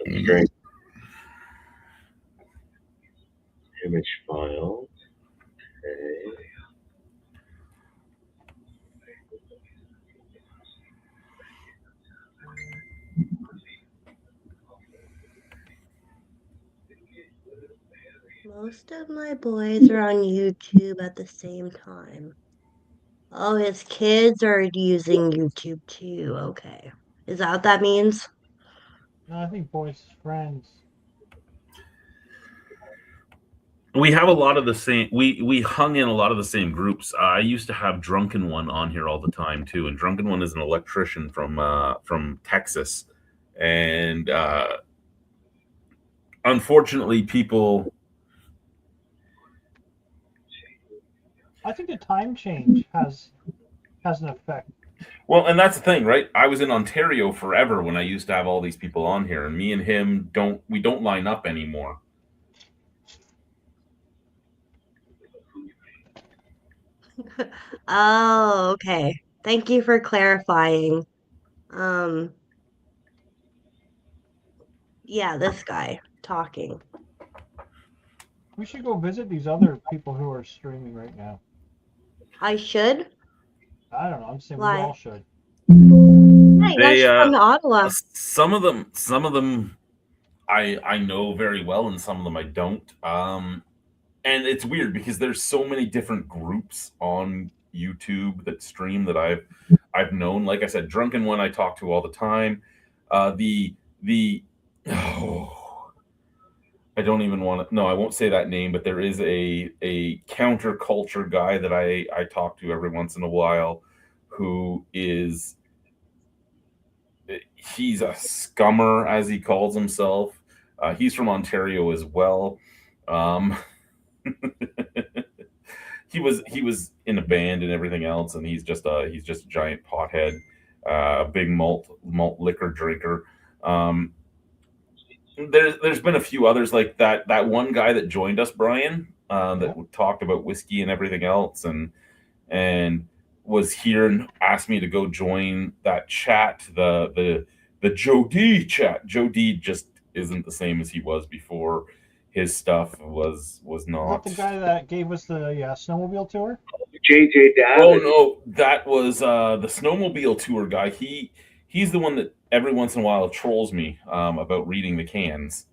That's great. Image file. Okay. Most of my boys are on YouTube at the same time. Oh, his kids are using YouTube too. Okay. Is that what that means? No, I think boys' friends. We have a lot of the same. We hung in a lot of the same groups. I used to have Drunken One on here all the time too, and Drunken One is an electrician from Texas, and unfortunately, people. I think the time change has an effect. Well, and that's the thing, right? I was in Ontario forever when I used to have all these people on here, and me and him don't line up anymore. Oh, okay. Thank you for clarifying. Yeah, this guy talking. We should go visit these other people who are streaming right now. I should? I don't know. I'm saying Why? we all should. Yeah, you guys should come to Ottawa. Some of them, I know very well, and some of them I don't. And it's weird because there's so many different groups on YouTube that stream that I've known. Like I said, Drunken One I talk to all the time. I don't even want to. No, I won't say that name. But there is a counterculture guy that I talk to every once in a while, who is. He's a scummer, as he calls himself. He's from Ontario as well. He was in a band and everything else, and he's just a giant pothead, a big malt liquor drinker. There's been a few others like that. That one guy that joined us, Brian, that talked about whiskey and everything else, and was here and asked me to go join that chat, the Joe D chat. Joe D just isn't the same as he was before. His stuff was not. Is that the guy that gave us the snowmobile tour? JJ Davin. Oh no, that was the snowmobile tour guy. He's the one that every once in a while trolls me about reading the cans.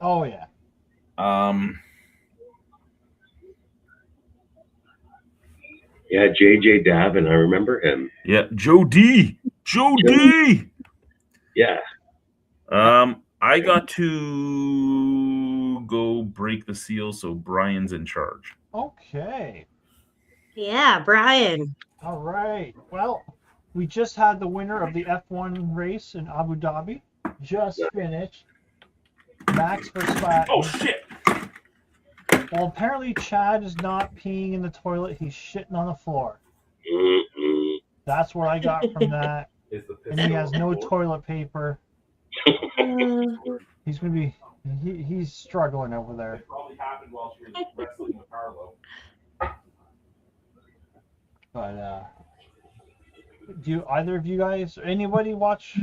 Oh yeah. Yeah, JJ Davin. I remember him. Yeah, Joe D. Yeah. I got to go break the seal, so Brian's in charge. Okay. Yeah, Brian. All right. Well, we just had the winner of the F1 race in Abu Dhabi. Just finished. Max Verstappen. Oh shit! Well, apparently Chad is not peeing in the toilet. He's shitting on the floor. Mm-mm. That's what I got from that. Is the And he has no toilet. toilet paper. Uh, He's gonna be. He's struggling over there. It probably happened while she was wrestling with Carlo. But do either of you guys, anybody watch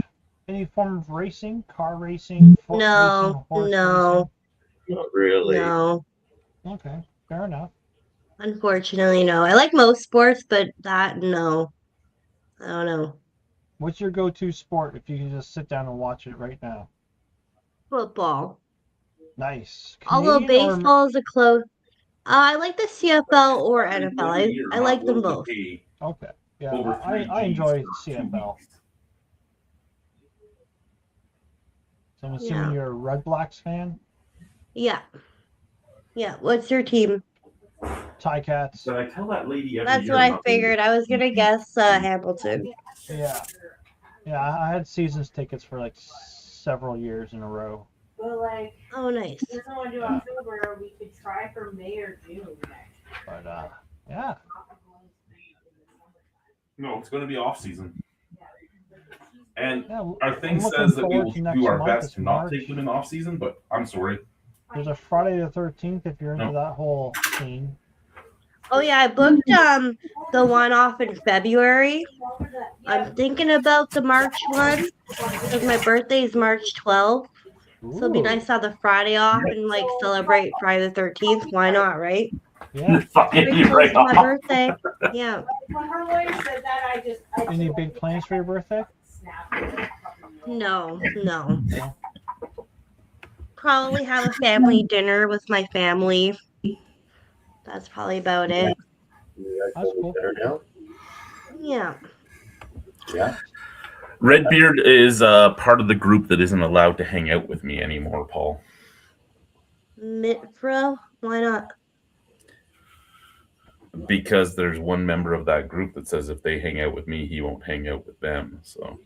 any form of racing, car racing, foot racing, No, horse no, Not really. no. racing? Okay, fair enough. Unfortunately, no. I like most sports, but that, no. I don't know. What's your go-to sport if you can just sit down and watch it right now? Football. Nice. Although Canadian or baseball is a close. I like the CFL or In NFL. one year, I not like them willing to both. pay okay? Yeah, over I 3 enjoy Gs for 2 CFL. weeks. So I'm assuming Yeah. you're a Red Blacks fan. Yeah. Yeah. What's your team? Ticats. So I tell that lady every That's year. what I not willing to figured. I was gonna guess Hamilton. Yeah. Yeah, I had seasons tickets for like several years in a row. But like, Oh, nice. if doesn't want to do October, we could try for May or June next. But yeah. No, it's going to be off season. And Yeah, our I'm thing looking says that we forward will to next do our month. best It's to not March. take them in off season, but I'm sorry. There's a Friday the 13th if you're into No. that whole scene. Oh yeah, I booked the one off in February. I'm thinking about the March one because my birthday is March 12th. So it'd be Ooh, nice to have the Friday off and like celebrate Friday the 13th. Why not, right? Yeah. Fucking Pretty you're close right to my off. birthday. Yeah. When her lawyer said that, I Any big plans for your birthday? snapped. No, no. No. Probably have a family dinner with my family. That's probably about it. You guys That's feeling cool. better now? Yeah. Yeah. Redbeard is part of the group that isn't allowed to hang out with me anymore, Paul. Mitfro? Why not? Because there's one member of that group that says if they hang out with me, he won't hang out with them. So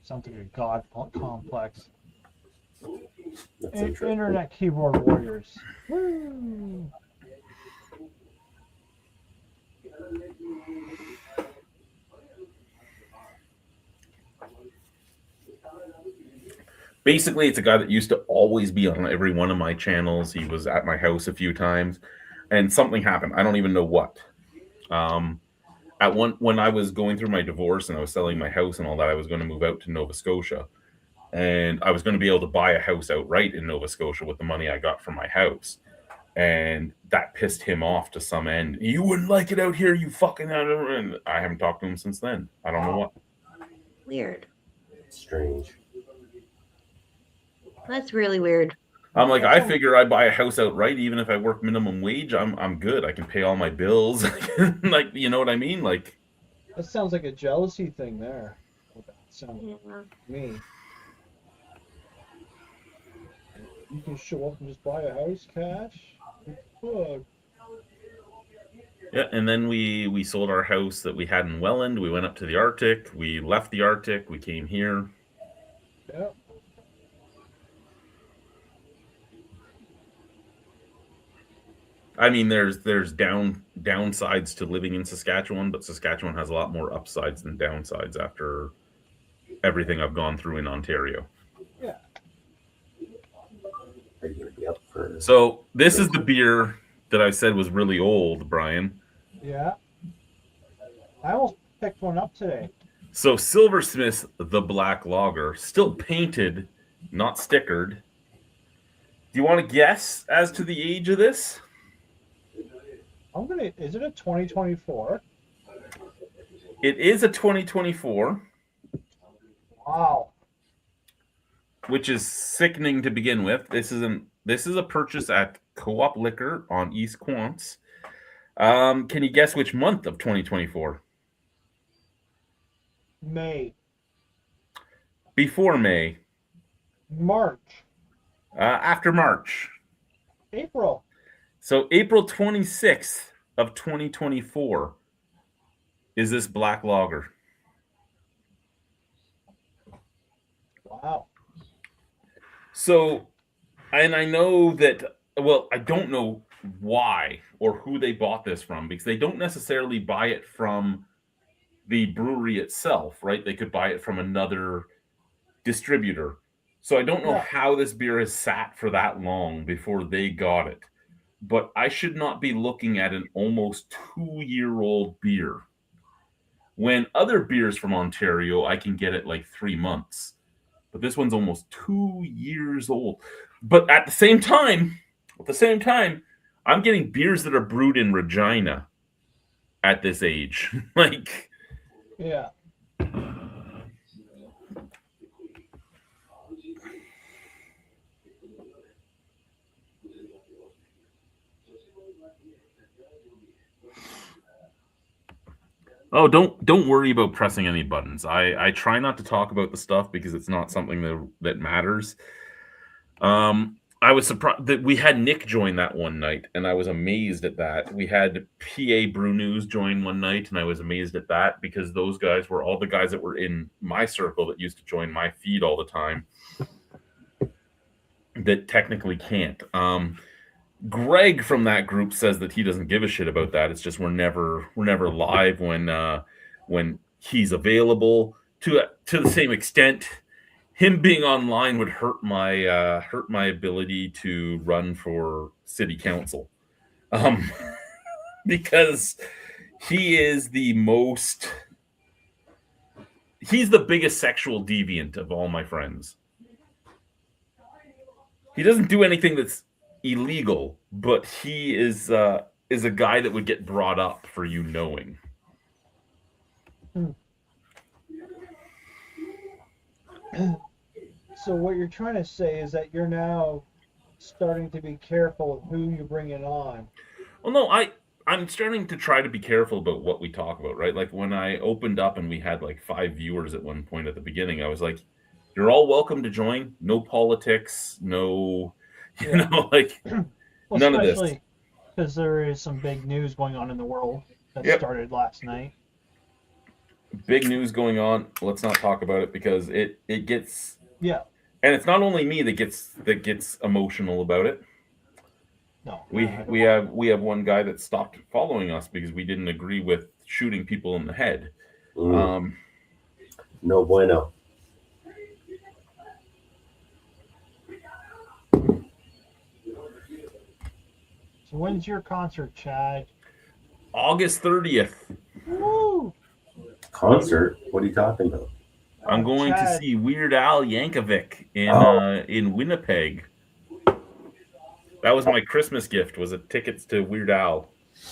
Sounds like a god complex. That's interesting. Internet keyboard warriors. Woo! basically, it's a guy that used to always be on every one of my channels. He was at my house a few times, and something happened. I don't even know what. When I was going through my divorce and I was selling my house and all that, I was going to move out to Nova Scotia, and I was going to be able to buy a house outright in Nova Scotia with the money I got from my house. And that pissed him off to some end. You wouldn't like it out here, you fucking. And I haven't talked to him since then. I don't know what. Weird. Strange. That's really weird. I'm like, I figure I buy a house outright, even if I work minimum wage, I'm good. I can pay all my bills. Like, you know what I mean? Like, That sounds like a jealousy thing there. That sounds Yeah. to me. You can show up and just buy a house cash. Fuck. yeah. And then we sold our house that we had in Welland. We went up to the Arctic. We left the Arctic. We came here. Yeah. I mean, there's downsides to living in Saskatchewan, but Saskatchewan has a lot more upsides than downsides after everything I've gone through in Ontario. Yeah. Are you gonna be up for? So this is the beer that I said was really old, Brian. Yeah. I almost picked one up today. So Silversmith's The Black Lager, still painted, not stickered. Do you want to guess as to the age of this? Is it a 2024? It is a 2024, Wow. which is sickening to begin with. This is a purchase at Co-op Liquor on East Quants. Can you guess which month of 2024? May. Before May. March. After March. April. So April 26th of 2024 is this black lager. Wow. So, and I know that, well, I don't know why or who they bought this from, because they don't necessarily buy it from the brewery itself, right? They could buy it from another distributor. So I don't know Yeah. how this beer has sat for that long before they got it. But I should not be looking at an almost 2-year-old beer. When other beers from Ontario, I can get it like 3 months. But this one's almost 2 years old. But at the same time, I'm getting beers that are brewed in Regina at this age. Like, Yeah. oh, don't worry about pressing any buttons. I try not to talk about the stuff because it's not something that matters. I was surprised that we had Nick join that one night, and I was amazed at that. We had PA Brew News join one night, and I was amazed at that because those guys were all the guys that were in my circle that used to join my feed all the time that technically can't. Greg from that group says that he doesn't give a shit about that. It's just we're never live when he's available. To the same extent, him being online would hurt my ability to run for city council, because he's the biggest sexual deviant of all my friends. He doesn't do anything that's illegal, but he is a guy that would get brought up for you knowing. So what you're trying to say is that you're now starting to be careful of who you're bringing on. Well, no, I'm starting to try to be careful about what we talk about, right? Like when I opened up and we had like 5 viewers at one point at the beginning, I was like, you're all welcome to join. No politics, no, like Well, none of this. especially because there is some big news going on in the world that Yep. started last night. Big news going on. Let's not talk about it because it gets, Yeah. and it's not only me that gets emotional about it. No. We have one guy that stopped following us because we didn't agree with shooting people in the head. No bueno. So when's your concert, Chad? August 30th. Woo! Concert? What are you talking about? I'm going to Chad. see Weird Al Yankovic in Winnipeg. That was my Christmas gift. Was tickets to Weird Al.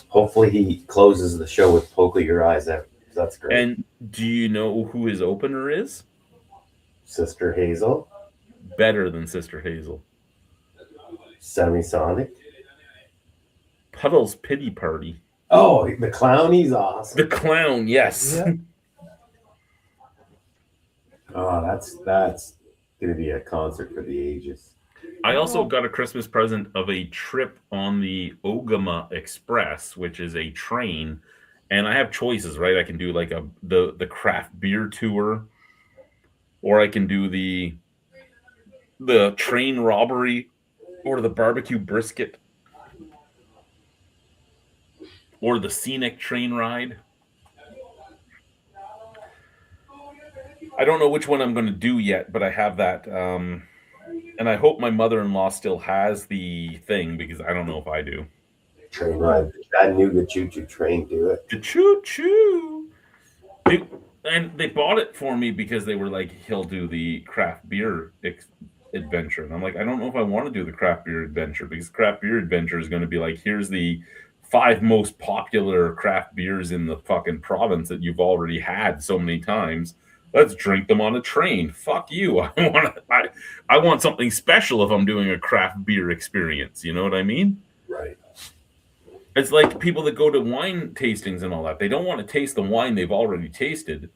Hopefully he closes the show with Poke Your Eyes Out. That's great. And do you know who his opener is? Sister Hazel, Better than Sister Hazel. Semisonic. Puddle's Pity Party. Oh, the clown, he's awesome. The Clown, yes. Yeah. Oh, that's gonna be a concert for the ages. I also got a Christmas present of a trip on the Ogama Express, which is a train, and I have choices, right? I can do like the craft beer tour, or I can do the train robbery, or the barbecue brisket, or the scenic train ride. I don't know which one I'm going to do yet, but I have that. And I hope my mother-in-law still has the thing because I don't know if I do. Train ride. Chattanooga choo-choo train, do it. The choo-choo. They bought it for me because they were like, he'll do the craft beer adventure. And I'm like, I don't know if I want to do the craft beer adventure because craft beer adventure is going to be like, here's the 5 most popular craft beers in the fucking province that you've already had so many times. Let's drink them on a train. Fuck you. I want something special if I'm doing a craft beer experience. You know what I mean? Right. It's like people that go to wine tastings and all that. They don't want to taste the wine they've already tasted.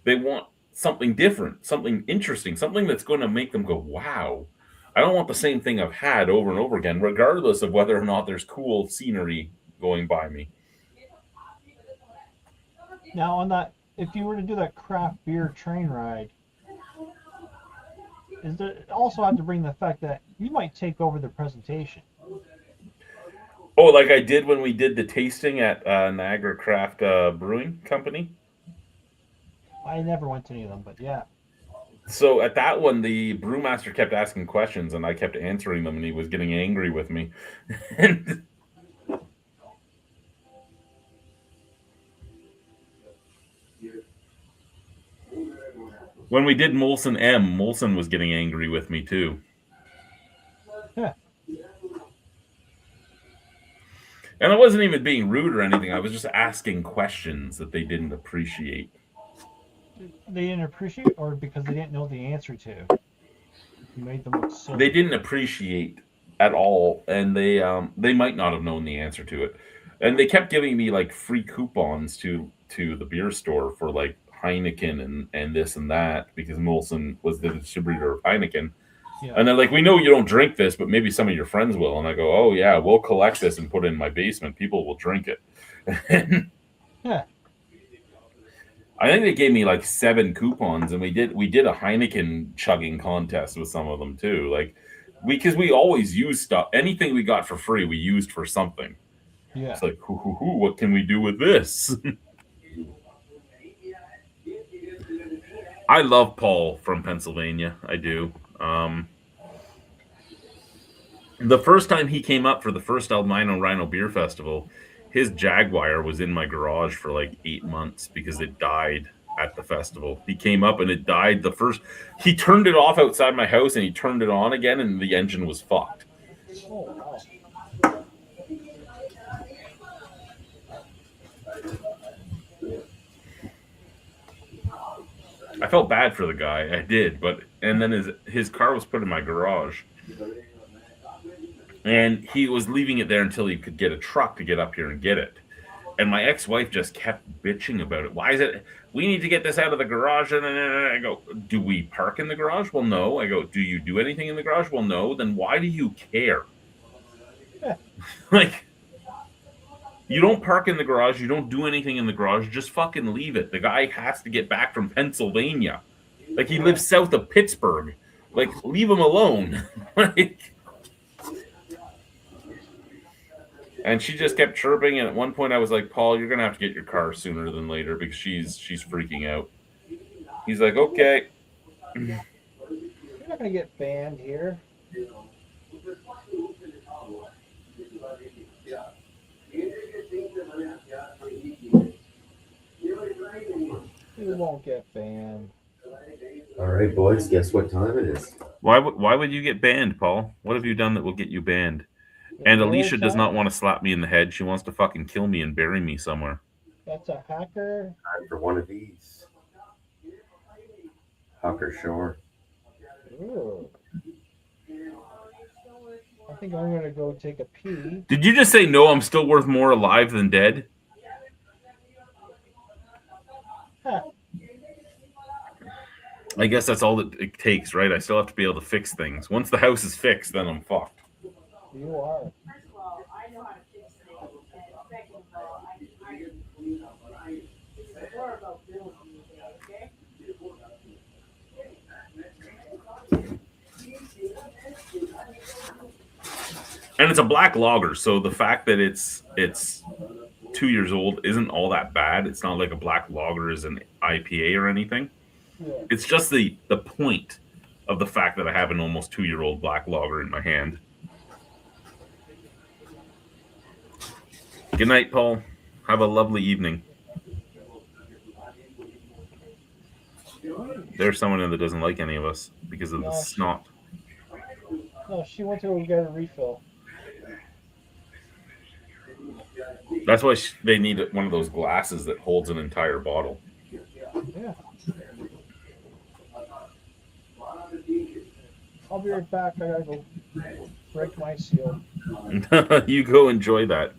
They want something different, something interesting, something that's going to make them go, wow. I don't want the same thing I've had over and over again, regardless of whether or not there's cool scenery going by me. Now, on that, if you were to do that craft beer train ride, is there also have to bring the fact that you might take over the presentation? Oh, like I did when we did the tasting at Niagara Craft Brewing Company? I never went to any of them, but yeah. So at that one, the brewmaster kept asking questions, and I kept answering them, and he was getting angry with me. And when we did Molson M, Molson was getting angry with me too. Yeah. And I wasn't even being rude or anything. I was just asking questions that they didn't appreciate. They didn't appreciate, or because they didn't know the answer to. You made them look silly. They didn't appreciate at all, and they might not have known the answer to it. And they kept giving me like free coupons to the beer store for like Heineken and this and that, because Molson was the distributor of Heineken. Yeah. And they're like, we know you don't drink this, but maybe some of your friends will. And I go, oh yeah, we'll collect this and put it in my basement. People will drink it. Yeah. I think they gave me like 7 coupons, and we did a Heineken chugging contest with some of them too. Like because we always use stuff. Anything we got for free, we used for something. Yeah. It's like, what can we do with this? I love Paul from Pennsylvania. I do. The first time he came up for the first Albino Rhino Beer Festival, his Jaguar was in my garage for like 8 months because it died at the festival. He came up and it died he turned it off outside my house and he turned it on again and the engine was fucked. Oh, wow. I felt bad for the guy. I did, and then his car was put in my garage. And he was leaving it there until he could get a truck to get up here and get it. And my ex-wife just kept bitching about it. Why is it? We need to get this out of the garage. And I go, do we park in the garage? Well, no. I go, do you do anything in the garage? Well, no. Then why do you care? Like, you don't park in the garage. You don't do anything in the garage. Just fucking leave it. The guy has to get back from Pennsylvania. Like, he lives south of Pittsburgh. Like, leave him alone. Like... And she just kept chirping, and at one point I was like, Paul, you're going to have to get your car sooner than later because she's freaking out. He's like, okay. You're not going to get banned here. You won't get banned. All right, boys, guess what time it is? Why would you get banned, Paul? What have you done that will get you banned? And Alicia does not want to slap me in the head. She wants to fucking kill me and bury me somewhere. That's a hacker. Time for one of these. Hucker Shore. Ooh. I think I'm going to go take a pee. Did you just say, no, I'm still worth more alive than dead? Huh. I guess that's all that it takes, right? I still have to be able to fix things. Once the house is fixed, then I'm fucked. You are. First of all, I know how to fix things, and second of all, it's more about bills these days, okay? And it's a black lager, so the fact that it's 2 years old isn't all that bad. It's not like a black lager is an IPA or anything. Yeah. It's just the point of the fact that I have an almost 2-year-old black lager in my hand. Good night, Paul. Have a lovely evening. There's someone in that doesn't like any of us because of the snot. No, she went to go get a refill. That's why they need one of those glasses that holds an entire bottle. Yeah. I'll be right back. I gotta go break my seal. You go enjoy that.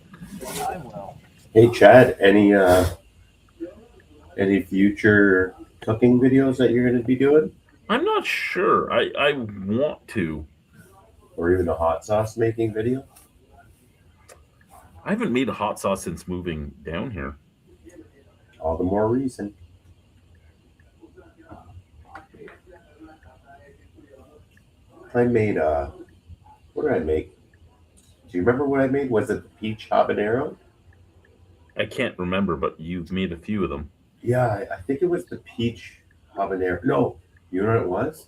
I will. Hey, Chad, any future cooking videos that you're going to be doing? I'm not sure. I want to. Or even a hot sauce making video? I haven't made a hot sauce since moving down here. All the more reason. I made what did I make? Do you remember what I made? Was it the peach habanero? I can't remember, but you've made a few of them. Yeah, I think it was the peach habanero. No, you know what it was?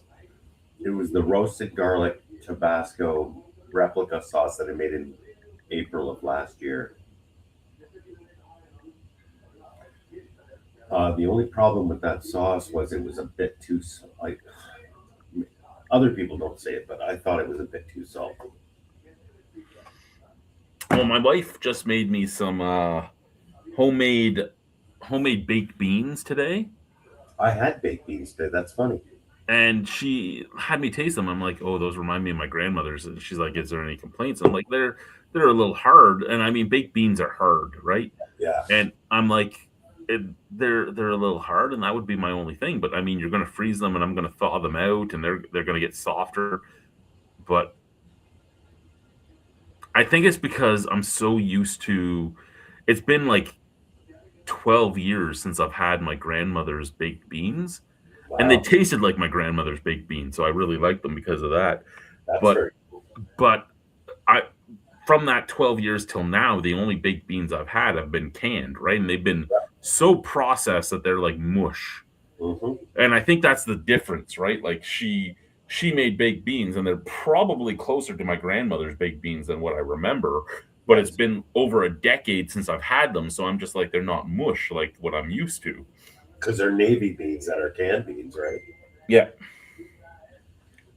It was the roasted garlic Tabasco replica sauce that I made in April of last year. The only problem with that sauce was it was a bit too like other people don't say it, but I thought it was a bit too salty. Well, my wife just made me some homemade homemade baked beans today, I had baked beans today. That's funny. and she had me taste them. I'm like, oh, those remind me of my grandmother's. And she's like, is there any complaints? I'm like, they're a little hard, and I mean, baked beans are hard, right? Yeah. And I'm like, they're a little hard, and that would be my only thing. But I mean, you're going to freeze them, and I'm going to thaw them out, and they're going to get softer. But I think it's because I'm so used to. It's been like 12 years since I've had my grandmother's baked beans, and they Wow. tasted like my grandmother's baked beans, so I really like them because of that. That's But very but I from that 12 years till now, the only baked beans I've had have been canned, right? And they've been so processed that they're like mush. hmm And I think that's the difference, right? Like she made baked beans, and they're probably closer to my grandmother's baked beans than what I remember. But it's Yes. been over a decade since I've had them, so I'm just like they're not mush like what I'm used to. Because they're navy beans that are canned beans, right? Yeah.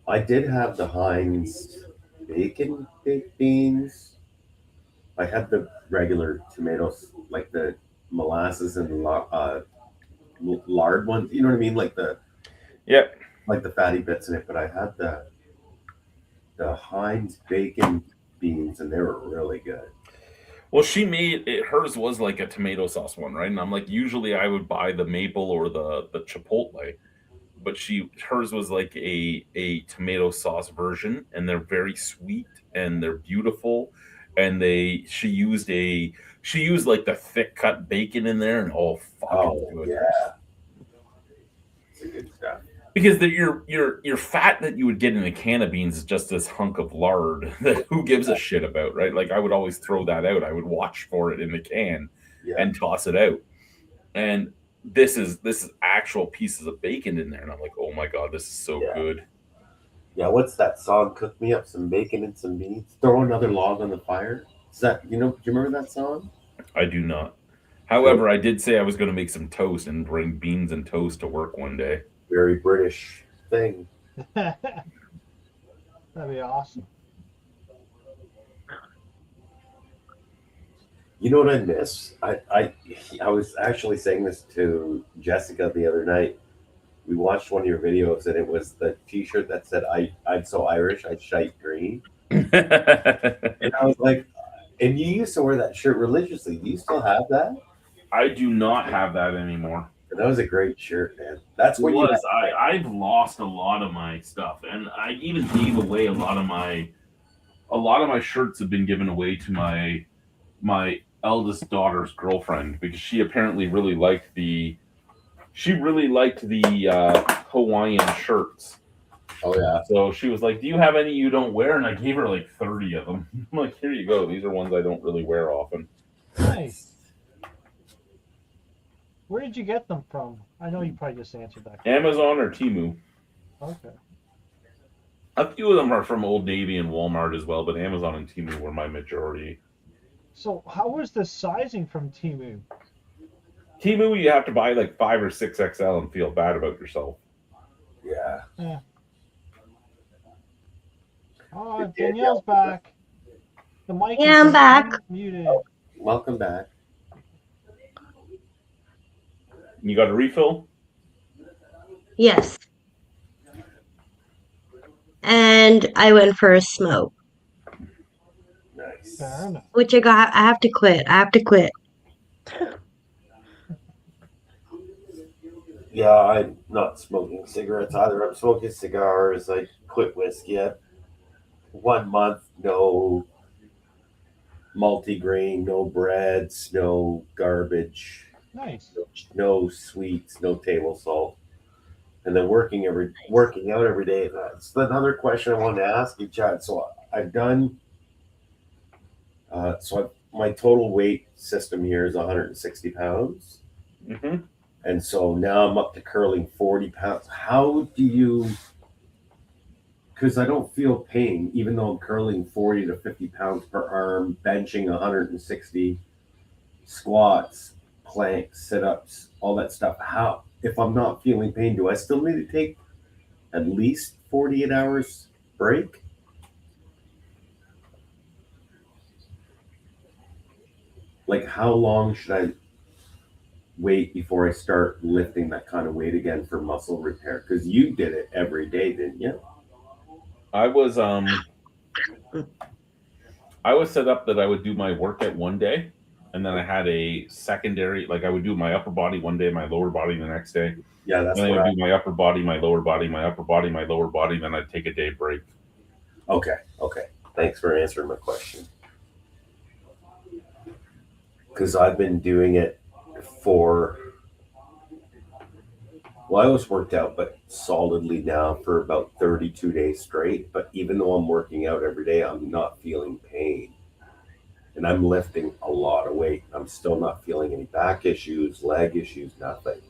I did have the Heinz bacon baked beans. I had the regular tomatoes, like the molasses and lard ones. You know what I mean, Yeah. like the fatty bits in it. But I had the Heinz bacon beans, and they were really good. Well, she made it. Hers was like a tomato sauce one, right? And I'm like, usually I would buy the maple or the chipotle, but hers was like a tomato sauce version, and they're very sweet and they're beautiful. And she used like the thick cut bacon in there, and oh, fucking Oh good. yeah, it's a good stuff. Because your fat that you would get in a can of beans is just this hunk of lard that who gives a shit about, right? Like I would always throw that out. I would watch for it in the can Yeah, and toss it out. And this is actual pieces of bacon in there, and I'm like, oh my god, this is so yeah, good. yeah. What's that song? Cook me up some bacon and some beans. Throw another log on the fire. Is that you know? Do you remember that song? I do not. However, I did say I was going to make some toast and bring beans and toast to work one day. Very British thing. That'd be awesome. You know what I miss? I was actually saying this to Jessica the other night. We watched one of your videos, and it was the T-shirt that said I'm so Irish, I shite green." And I was like, "And you used to wear that shirt religiously. Do you still have that?" I do not have that anymore. And that was a great shirt, man. That's It when you was. I've lost a lot of my stuff, and I even gave away a lot of my shirts have been given away to my eldest daughter's girlfriend because she really liked the Hawaiian shirts. Oh yeah. So she was like, "Do you have any you don't wear?" And I gave her like 30 of them. I'm like, "Here you go. These are ones I don't really wear often." Nice. Where did you get them from? I know you probably just answered that. Amazon or Temu. Okay. A few of them are from Old Navy and Walmart as well, but Amazon and Temu were my majority. So how was the sizing from Temu? Temu, you have to buy like 5 or 6 XL and feel bad about yourself. Yeah. Yeah. Oh, Did Danielle's Danielle- back. The mic Yeah, I'm is back. muted. Welcome back. You got a refill? Yes. And I went for a smoke, Nice. Fair enough. which I have to quit. I have to quit. Yeah, I'm not smoking cigarettes either. I'm smoking cigars. I quit whiskey. 1 month, no multigrain, no breads, no garbage, Nice. no sweets, no table salt. And then working out every day. That's another question I wanted to ask you, Chad. So I've done. My total weight system here is 160 pounds. Mm-hmm. And so now I'm up to curling 40 pounds. How do you, because I don't feel pain, even though I'm curling 40 to 50 pounds per arm, benching 160, squats, planks, sit-ups, all that stuff. How, if I'm not feeling pain, do I still need to take at least 48 hours break? Like, how long should I wait before I start lifting that kind of weight again for muscle repair? Because you did it every day, didn't you? I was set up that I would do my workout one day, and then I had a secondary, like I would do my upper body one day, my lower body the next day. Yeah, that's Then I what would do my upper body, my lower body, my upper body, my lower body. Then I'd take a day break. Okay. Thanks for answering my question. Because I've been doing it for, well, I was worked out, but solidly now for about 32 days straight. But even though I'm working out every day, I'm not feeling pain. And I'm lifting a lot of weight. I'm still not feeling any back issues, leg issues, nothing.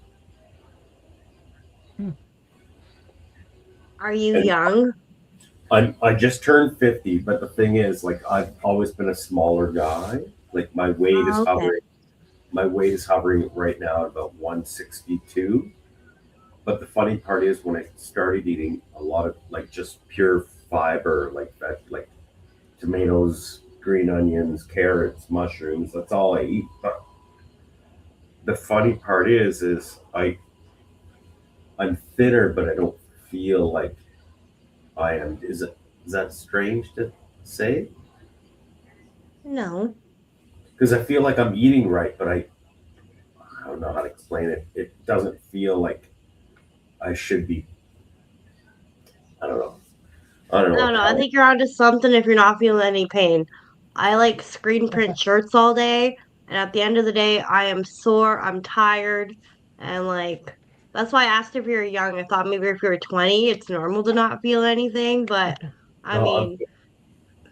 Are you And- young? I just turned 50, but the thing is, like, I've always been a smaller guy. Like, my weight is Oh, okay. hovering right now at about 162. But the funny part is, when I started eating a lot of like just pure fiber, like that, like tomatoes, green onions, carrots, mushrooms, that's all I eat. But the funny part is I'm thinner, but I don't feel like I am. Is that strange to say? No. Because I feel like I'm eating right, but I don't know how to explain it. It doesn't feel like I should be. I don't know. No, I think you're onto something if you're not feeling any pain. I like screen print shirts all day, and at the end of the day, I am sore, I'm tired, and like that's why I asked if you were young. I thought maybe if you were 20, it's normal to not feel anything, but I No, mean,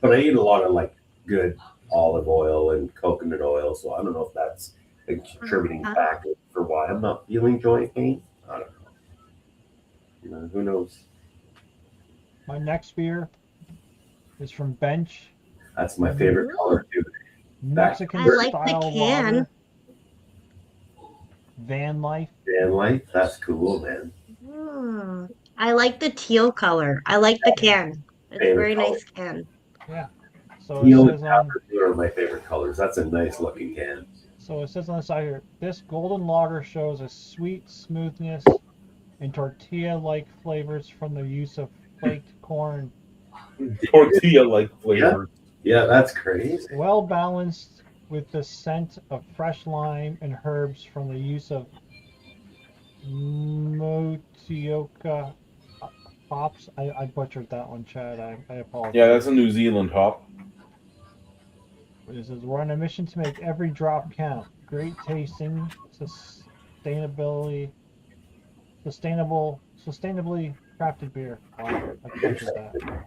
but I eat a lot of like good olive oil and coconut oil, so I don't know if that's a contributing factor for why I'm not feeling joint pain. I don't know. You know, who knows? My next beer is from Bench, That's my favorite color too. Mexican I like the style can. lager. Van Life. Van Life, that's cool, man. I like the teal color. I like the can. It's a Favorite very color. nice can. So Teal it and says on copper blue are my favorite colors. That's a nice looking can. So it says on the side here, this golden lager shows a sweet smoothness and tortilla-like flavors from the use of flaked corn, Tortilla-like flavor. Yeah, that's crazy. well balanced with the scent of fresh lime and herbs from the use of Motioka hops. I butchered that one, Chad. I apologize. Yeah, that's a New Zealand hop. It says we're on a mission to make every drop count. Great tasting, sustainably crafted beer. Wow, I butchered that.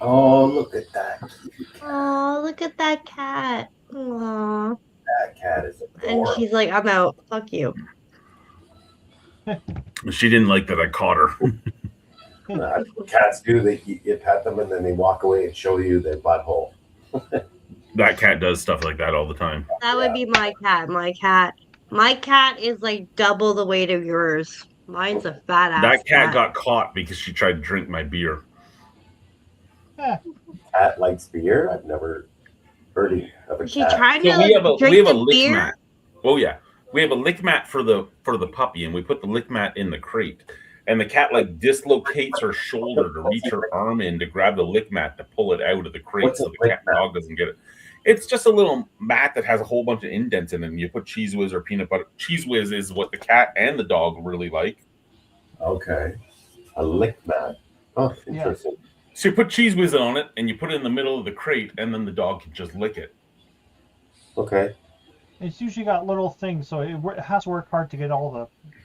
Oh, look at that. Oh, look at that cat. Aww. That cat is And adorable. she's like, I'm out. Fuck you. She didn't like that I caught her. That's what cats do. You pet them and then they walk away and show you their butthole. That cat does stuff like that all the time. That would be my cat. My cat is like double the weight of yours. Mine's a fat ass. That cat got caught because she tried to drink my beer. Cat likes beer. I've never heard of a She cat. tried So to we have a drink the lick beer. mat. Oh yeah, we have a lick mat for the puppy, and we put the lick mat in the crate. And the cat like dislocates her shoulder to reach her arm in to grab the lick mat to pull it out of the crate What's so a the lick cat mat? dog doesn't get it. It's just a little mat that has a whole bunch of indents in it, and you put Cheese Whiz or peanut butter. Cheese Whiz is what the cat and the dog really like. Okay. A lick mat. Oh, interesting. So you put Cheese Whiz on it, and you put it in the middle of the crate, and then the dog can just lick it. Okay. It's usually got little things, so it has to work hard to get all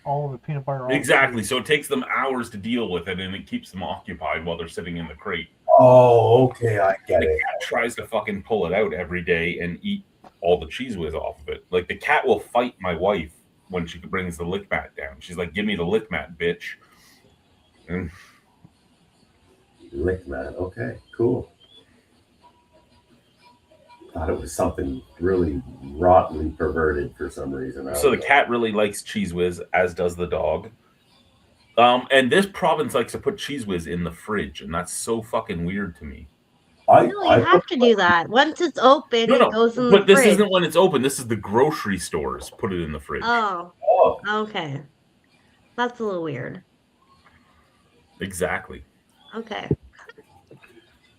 of the peanut butter. off. Exactly. So it takes them hours to deal with it, and it keeps them occupied while they're sitting in the crate. Oh, okay. I get The it. cat tries to fucking pull it out every day and eat all the Cheese Whiz off of it. Like the cat will fight my wife when she brings the lick mat down. She's like, "Give me the lick mat, bitch." And Lick man. Okay, cool. Thought it was something really rottenly perverted for some reason. I so don't the know. cat really likes Cheese Whiz, as does the dog. And this province likes to put Cheese Whiz in the fridge, and that's so fucking weird to me. I No, you have to do that. Once it's open, No, it goes in the but this fridge. isn't when it's open. This is the grocery stores put it in the fridge. Oh, Oh, okay. That's a little weird. Exactly. Okay.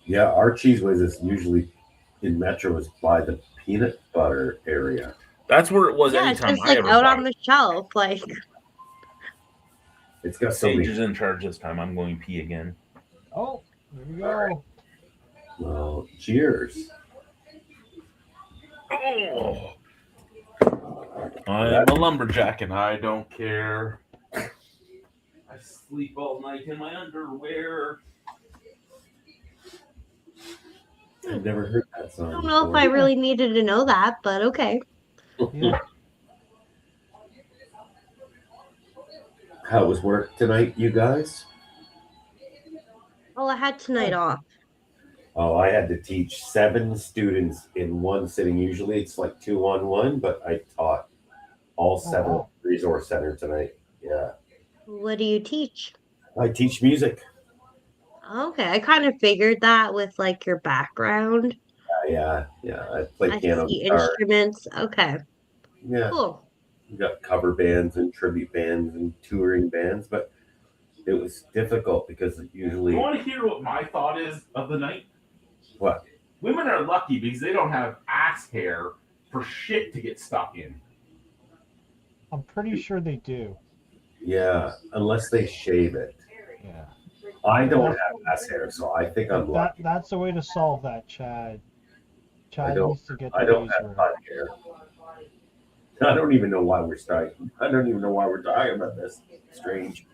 yeah. Our Cheese Whiz is usually in Metro is by the peanut butter area. That's where it was Yeah, it's anytime just I like ever out bought on it. the shelf. Like, It's got so Sage many. is in charge this time. I'm going pee again. Oh, there we go. Well, cheers. Oh. I'm a lumberjack and I don't care. I sleep all night in my underwear. I've never heard that song. I don't know if I before. really needed to know that, but okay. Yeah. How was work tonight, you guys? Oh, I had tonight off. Oh, I had to teach 7 students in one sitting. Usually it's like 2-on-1, but I taught all 7 wow. resource center tonight. Yeah. What do you teach? I teach music. Okay, I kind of figured that with like your background. Yeah. I play I piano, see guitar. instruments. Okay, Yeah. cool. We got cover bands and tribute bands and touring bands, but it was difficult because usually You want to hear what my thought is of the night? what? Women are lucky because they don't have ass hair for shit to get stuck in. I'm pretty sure they do. Yeah, unless they shave it. Yeah. I don't have ass hair, so I think I'm lucky. That's the way to solve that, Chad. Chad don't- needs to get I the don't have razor. butt hair. I don't even know why we're starting. I don't even know why we're talking about this. Strange.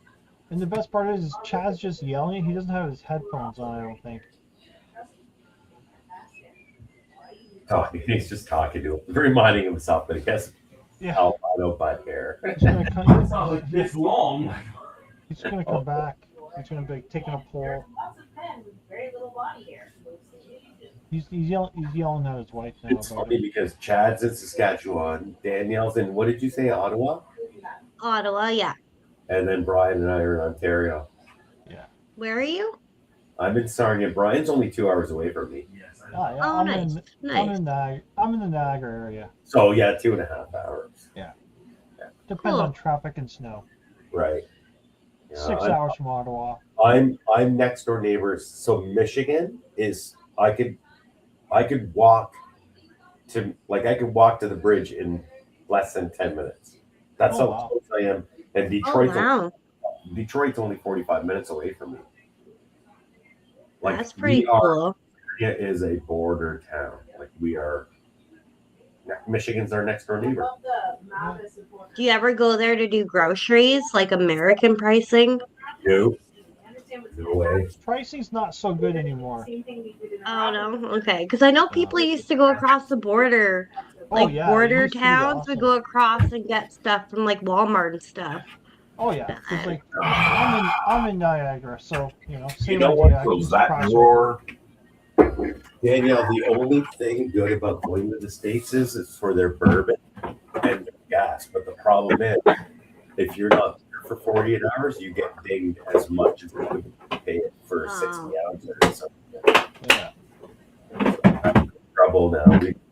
And the best part is Chad's just yelling. He doesn't have his headphones on, I don't think. Talking. He's just talking to him, reminding himself that he has Yeah. albino butt hair. He's gonna come, It's not like this long. he's gonna come back. He's gonna be taking a pull. Lots of men with very little body hair. He's yelling at his wife now It's about funny it. because Chad's in Saskatchewan, Danielle's in, what did you say, Ottawa? Ottawa, yeah. And then Brian and I are in Ontario. Where are you? I'm in Sarnia. Brian's only 2 hours away from me. Yes, I Oh, yeah, Oh, I'm nice, in nice. I'm in the Niagara area. So yeah, 2.5 hours. Depends Cool. on traffic and snow. Right. Yeah, 6 I'm- hours from Ottawa. I'm next door neighbors. So Michigan is I could walk to the bridge in less than 10 minutes. That's Oh, how wow. close I am. And Oh, wow. Detroit's only 45 minutes away from me. Like That's pretty we are, cool. it is a border town. Like we are. Michigan's our next door neighbor. Do you ever go there to do groceries, like American pricing? No, no way. Pricing's not so good anymore. Oh, no? Okay. Because I know people used to go across the border. Like Oh, yeah, it border used to be towns would awesome. go across and get stuff from like Walmart and stuff. Oh yeah, it's like I'm in Niagara, so same You know idea. what? I can Close just that cross drawer. Danielle, the only thing good about going to the States is for their bourbon and their gas. But the problem is, if you're not there for 48 hours, you get dinged as much as you would pay it for 60 ounces. So over. Yeah. trouble now.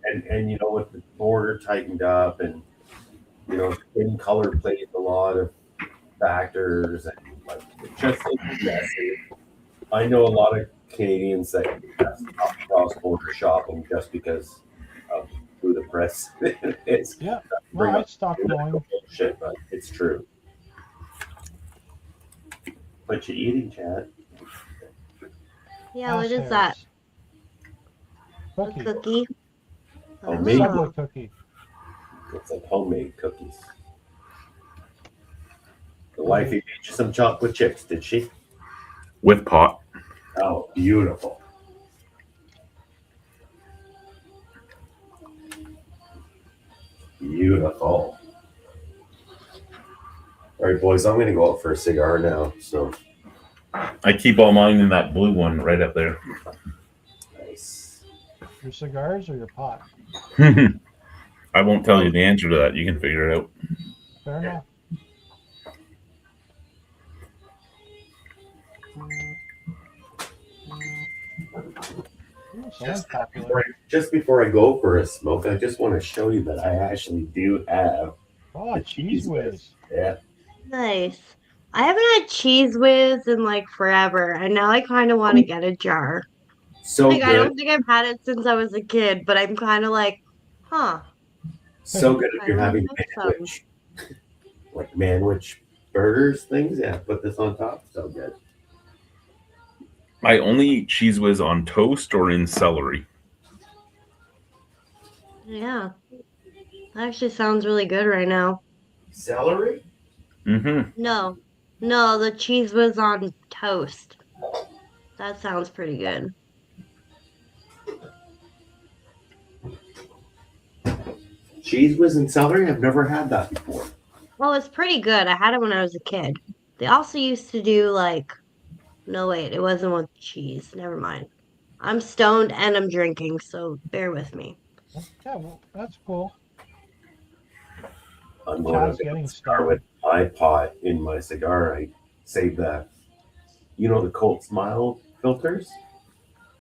And with the border tightened up and, skin color plays a lot of factors. And like, I know a lot of Canadians that stop cross-border shopping just because of who the press is. Yeah. Bring Well, I up stopped going. bullshit, but it's true. What you eating, Chad? Yeah, what is that? A Cookie. cookie? Oh, Oh, maybe. Subway cookie. It's like homemade cookies. The wifey made you some chocolate chips, did she? With pot. Oh, beautiful. Beautiful. All right, boys, I'm going to go out for a cigar now. So I keep all mine in that blue one right up there. nice. Your cigars or your pot? I won't tell you the answer to that. You can figure it out. Fair enough. Ooh, someone's popular. Just before I go for a smoke, I just want to show you that I actually do have. Oh, The cheese Cheese whiz. Yeah. Nice. I haven't had Cheese Whiz in like forever, and now I kind of want to get a jar. So Like, I good. don't think I've had it since I was a kid, but I'm kind of like, huh. So good if I you're wanna having have some. manwich. Like manwich burgers things. Yeah, put this on top. So good. I only eat Cheese Whiz on toast or in celery. Yeah. That actually sounds really good right now. Celery? Mm-hmm. No, the cheese was on toast. That sounds pretty good. Cheese whiz and celery? I've never had that before. Well, it's pretty good. I had it when I was a kid. They also used to do like, no, wait, it wasn't with cheese. Never mind. I'm stoned and I'm drinking, so bear with me. Yeah, well, that's cool. I'm Chad's going getting to start with iPod in my cigar. I saved that. You know the Colt Smile filters?